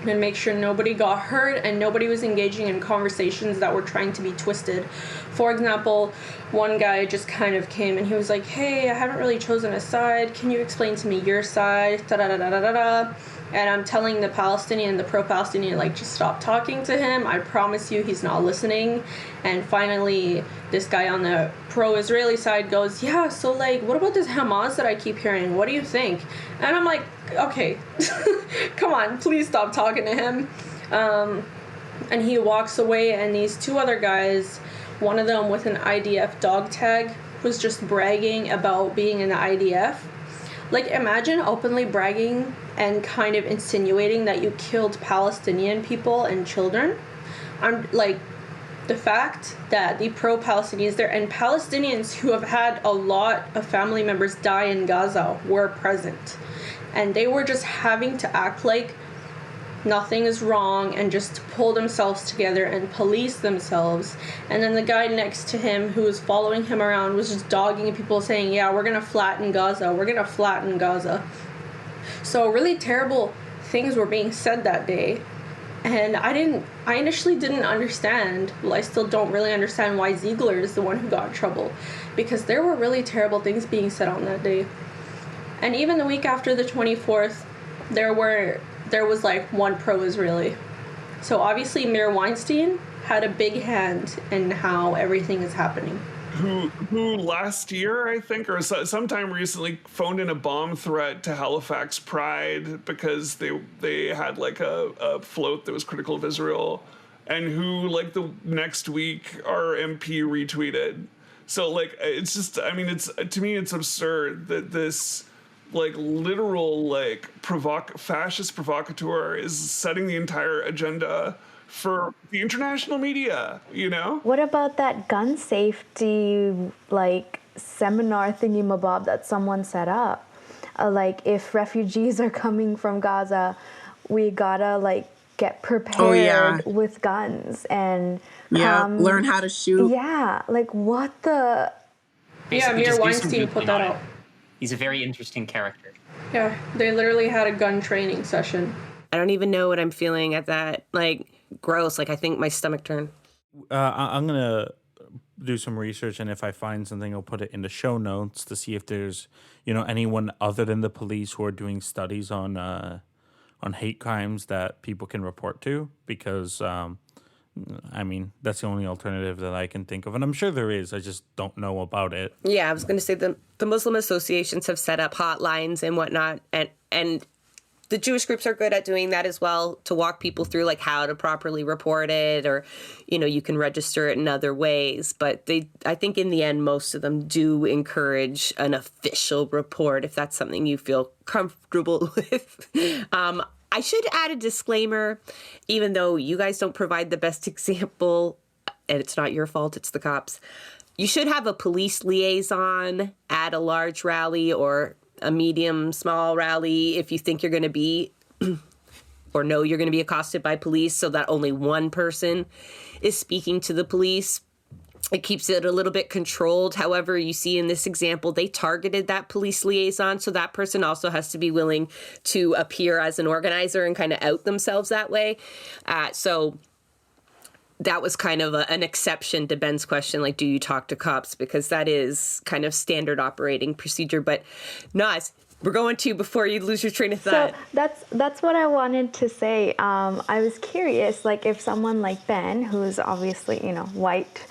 and make sure nobody got hurt and nobody was engaging in conversations that were trying to be twisted. For example, one guy just kind of came and he was like, hey, I haven't really chosen a side. Can you explain to me your side? Da-da-da-da-da-da. And I'm telling the Palestinian, the pro-Palestinian, like, just stop talking to him. I promise you he's not listening. And finally, this guy on the pro-Israeli side goes, yeah, so, like, what about this Hamas that I keep hearing? What do you think? And I'm like, okay, come on, please stop talking to him. And he walks away, and these two other guys, one of them with an IDF dog tag, was just bragging about being in the IDF. Like, imagine openly bragging and kind of insinuating that you killed Palestinian people and children. I'm like, the fact that the pro-Palestinians there and Palestinians who have had a lot of family members die in Gaza were present. And they were just having to act like nothing is wrong and just pull themselves together and police themselves. And then the guy next to him who was following him around was just dogging people, saying, yeah, we're going to flatten Gaza. We're going to flatten Gaza. So really terrible things were being said that day. And I initially didn't understand, well, I still don't really understand why Ziegler is the one who got in trouble, because there were really terrible things being said on that day. And even the week after the 24th, there was like one pro-Israeli. So obviously Mir Weinstein had a big hand in how everything is happening. Who last year, I think, or sometime recently, phoned in a bomb threat to Halifax Pride because they had like a float that was critical of Israel, and who like the next week our MP retweeted. So like, it's just, I mean, it's, to me it's absurd that this like literal like fascist provocateur is setting the entire agenda for the international media, you know? What about that gun safety, like, seminar thingy-mabob that someone set up? Like, if refugees are coming from Gaza, we gotta, like, get prepared with guns and... learn how to shoot. Yeah, like, what the... Basically, Mir Weinstein put that out. He's a very interesting character. Yeah, they literally had a gun training session. I don't even know what I'm feeling at that. Like, gross. Like, I think my stomach turned. I'm going to do some research, and if I find something, I'll put it in the show notes to see if there's, anyone other than the police who are doing studies on hate crimes that people can report to, because, I mean, that's the only alternative that I can think of. And I'm sure there is. I just don't know about it. Yeah, I was going to say the Muslim associations have set up hotlines and whatnot, and the Jewish groups are good at doing that as well, to walk people through like how to properly report it, or, you can register it in other ways. But I think in the end, most of them do encourage an official report if that's something you feel comfortable with. I should add a disclaimer, even though you guys don't provide the best example, and it's not your fault, it's the cops. You should have a police liaison at a large rally or a medium, small rally if you think you're going to be or know you're going to be accosted by police, so that only one person is speaking to the police. It keeps it a little bit controlled. However, you see in this example, they targeted that police liaison, so that person also has to be willing to appear as an organizer and kind of out themselves that way. So that was kind of an exception to Ben's question, like, do you talk to cops? Because that is kind of standard operating procedure. But no, we're going to before you lose your train of So thought. that's what I wanted to say. I was curious, like if someone like Ben, who's obviously white,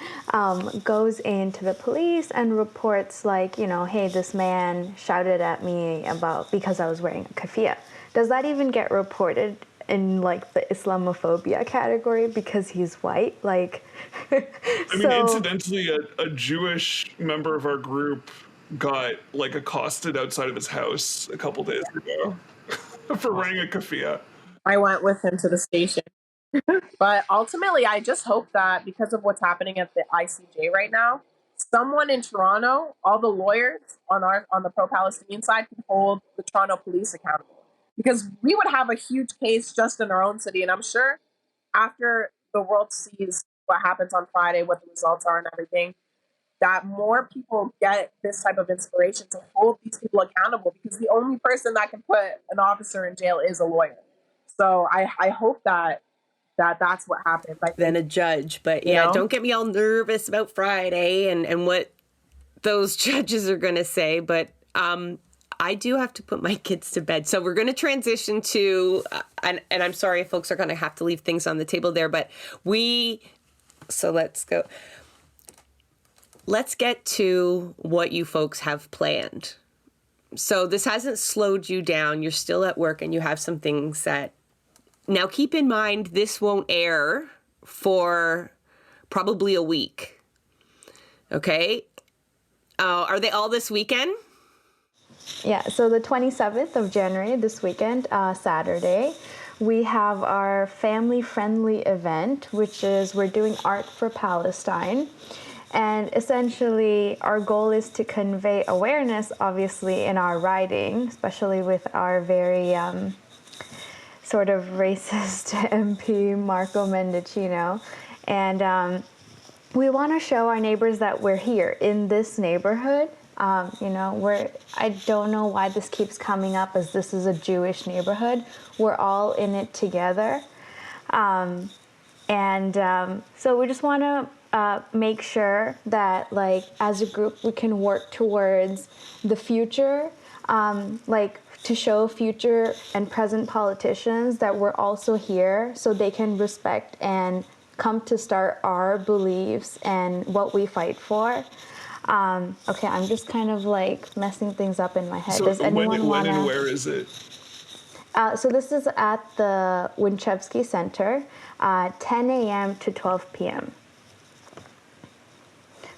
goes into the police and reports like hey, this man shouted at me because I was wearing a keffiyeh. Does that even get reported in like the Islamophobia category because he's white? Like, I mean, incidentally, a Jewish member of our group got like accosted outside of his house a couple days ago for wearing a keffiyeh. I went with him to the station. But ultimately, I just hope that because of what's happening at the ICJ right now, someone in Toronto, all the lawyers on the pro-Palestinian side can hold the Toronto police accountable. Because we would have a huge case just in our own city. And I'm sure after the world sees what happens on Friday, what the results are and everything, that more people get this type of inspiration to hold these people accountable, because the only person that can put an officer in jail is a lawyer. So I hope that's what happens. Than a judge. But don't get me all nervous about Friday and what those judges are going to say. But I do have to put my kids to bed. So we're going to transition to, and I'm sorry if folks are going to have to leave things on the table there, but so let's go. Let's get to what you folks have planned. So this hasn't slowed you down. You're still at work and you have some things that... Now, keep in mind, this won't air for probably a week. Okay? Are they all this weekend? Yeah, so the 27th of January, this weekend, Saturday, we have our family-friendly event, which is we're doing Art for Palestine. And essentially, our goal is to convey awareness, obviously, in our writing, especially with our very sort of racist MP, Marco Mendicino. And we want to show our neighbors that we're here in this neighborhood. I don't know why this keeps coming up as this is a Jewish neighborhood. We're all in it together. So we just want to make sure that, like, as a group, we can work towards the future, to show future and present politicians that we're also here so they can respect and come to start our beliefs and what we fight for. Okay, I'm just kind of like messing things up in my head. So Does anyone want to... When and where is it? So this is at the Winchevsky Center, 10 a.m. to 12 p.m.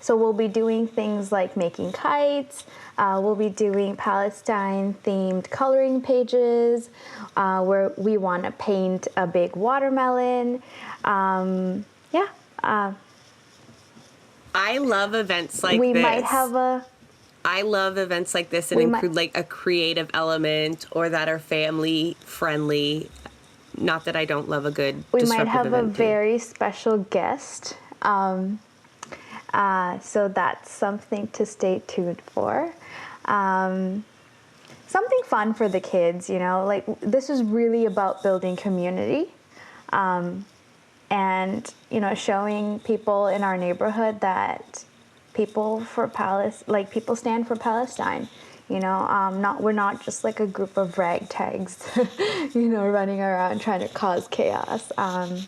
So we'll be doing things like making kites. We'll be doing Palestine-themed coloring pages, where we want to paint a big watermelon. I love events like this. We might have I love events like this and include like a creative element or that are family friendly. Not that I don't love a good we disruptive might have event a very special guest. So that's something to stay tuned for. Something fun for the kids, like this is really about building community. And, showing people in our neighborhood that people stand for Palestine. We're not just like a group of ragtags, running around trying to cause chaos. The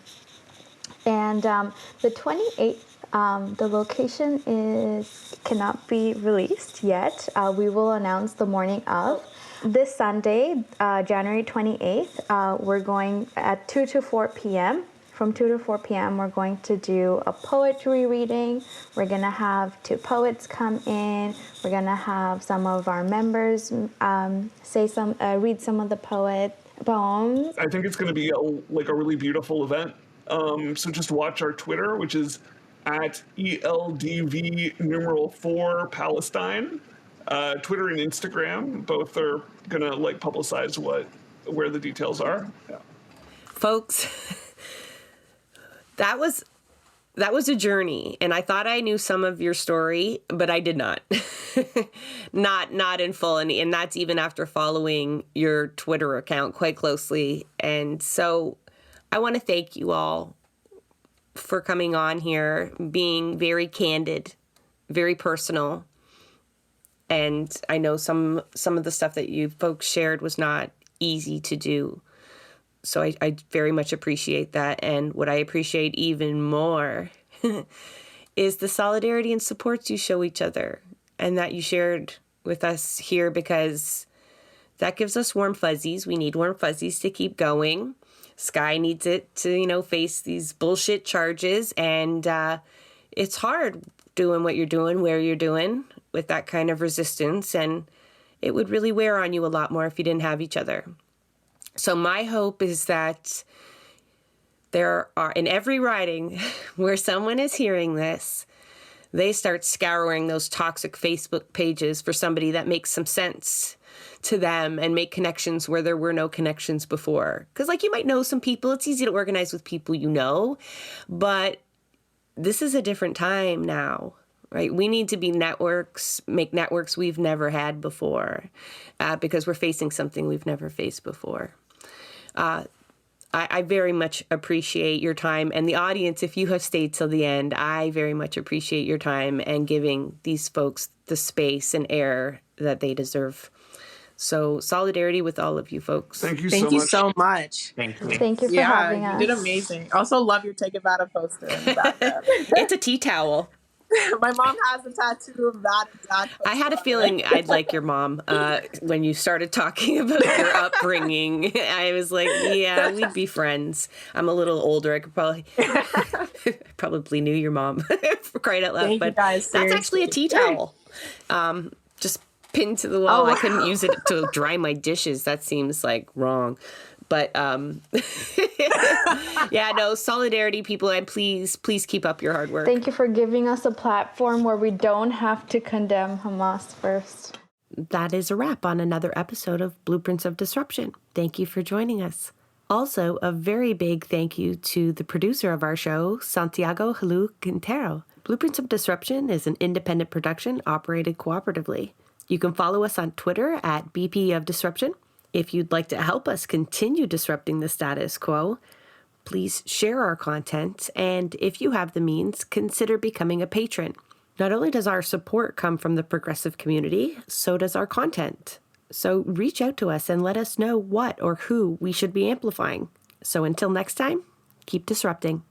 28th, the location cannot be released yet. We will announce the morning of. This Sunday, January 28th, we're going at 2 to 4 p.m. From 2 to 4 p.m., we're going to do a poetry reading. We're going to have 2 poets come in. We're going to have some of our members read some of the poems. I think it's going to be a really beautiful event. So just watch our Twitter, which is at ELDV4 Palestine. Twitter and Instagram, both are going to publicize where the details are. Yeah. Folks, that was a journey, and I thought I knew some of your story, but I did not. not in full, and that's even after following your Twitter account quite closely. And so I want to thank you all for coming on here, being very candid, very personal, And I know some of the stuff that you folks shared was not easy to do. So I very much appreciate that. And what I appreciate even more is the solidarity and supports you show each other and that you shared with us here, because that gives us warm fuzzies. We need warm fuzzies to keep going. Skigh needs it to, face these bullshit charges. And it's hard doing what you're doing, where you're doing, with that kind of resistance. And it would really wear on you a lot more if you didn't have each other. So my hope is that there are, in every riding where someone is hearing this, they start scouring those toxic Facebook pages for somebody that makes some sense to them and make connections where there were no connections before. Because you might know some people. It's easy to organize with people you know. But this is a different time now, right? We need to be make networks we've never had before, because we're facing something we've never faced before. I very much appreciate your time, and the audience, if you have stayed till the end, I very much appreciate your time and giving these folks the space and air that they deserve. So solidarity with all of you folks. Thank you Thank you so much. Thank you. Thank you for having us. You did amazing. Also love your Take It Vada poster in the background. It's a tea towel. My mom has a tattoo of that exact poster. I had a feeling I'd like your mom when you started talking about your upbringing. I was like, yeah, we'd be friends. I'm a little older. I could probably knew your mom for crying out loud. Thank but you guys, that's actually a tea towel. Just pinned to the wall. Oh, wow. I couldn't use it to dry my dishes. That seems wrong. But yeah, no, solidarity, people, and please keep up your hard work. Thank you for giving us a platform where we don't have to condemn Hamas first. That is a wrap on another episode of Blueprints of Disruption. Thank you for joining us. Also, a very big thank you to the producer of our show, Santiago Halu Quintero. Blueprints of Disruption is an independent production operated cooperatively. You can follow us on Twitter at BP of Disruption. If you'd like to help us continue disrupting the status quo, please share our content, and if you have the means, consider becoming a patron. Not only does our support come from the progressive community, so does our content. So reach out to us and let us know what or who we should be amplifying. So until next time, keep disrupting.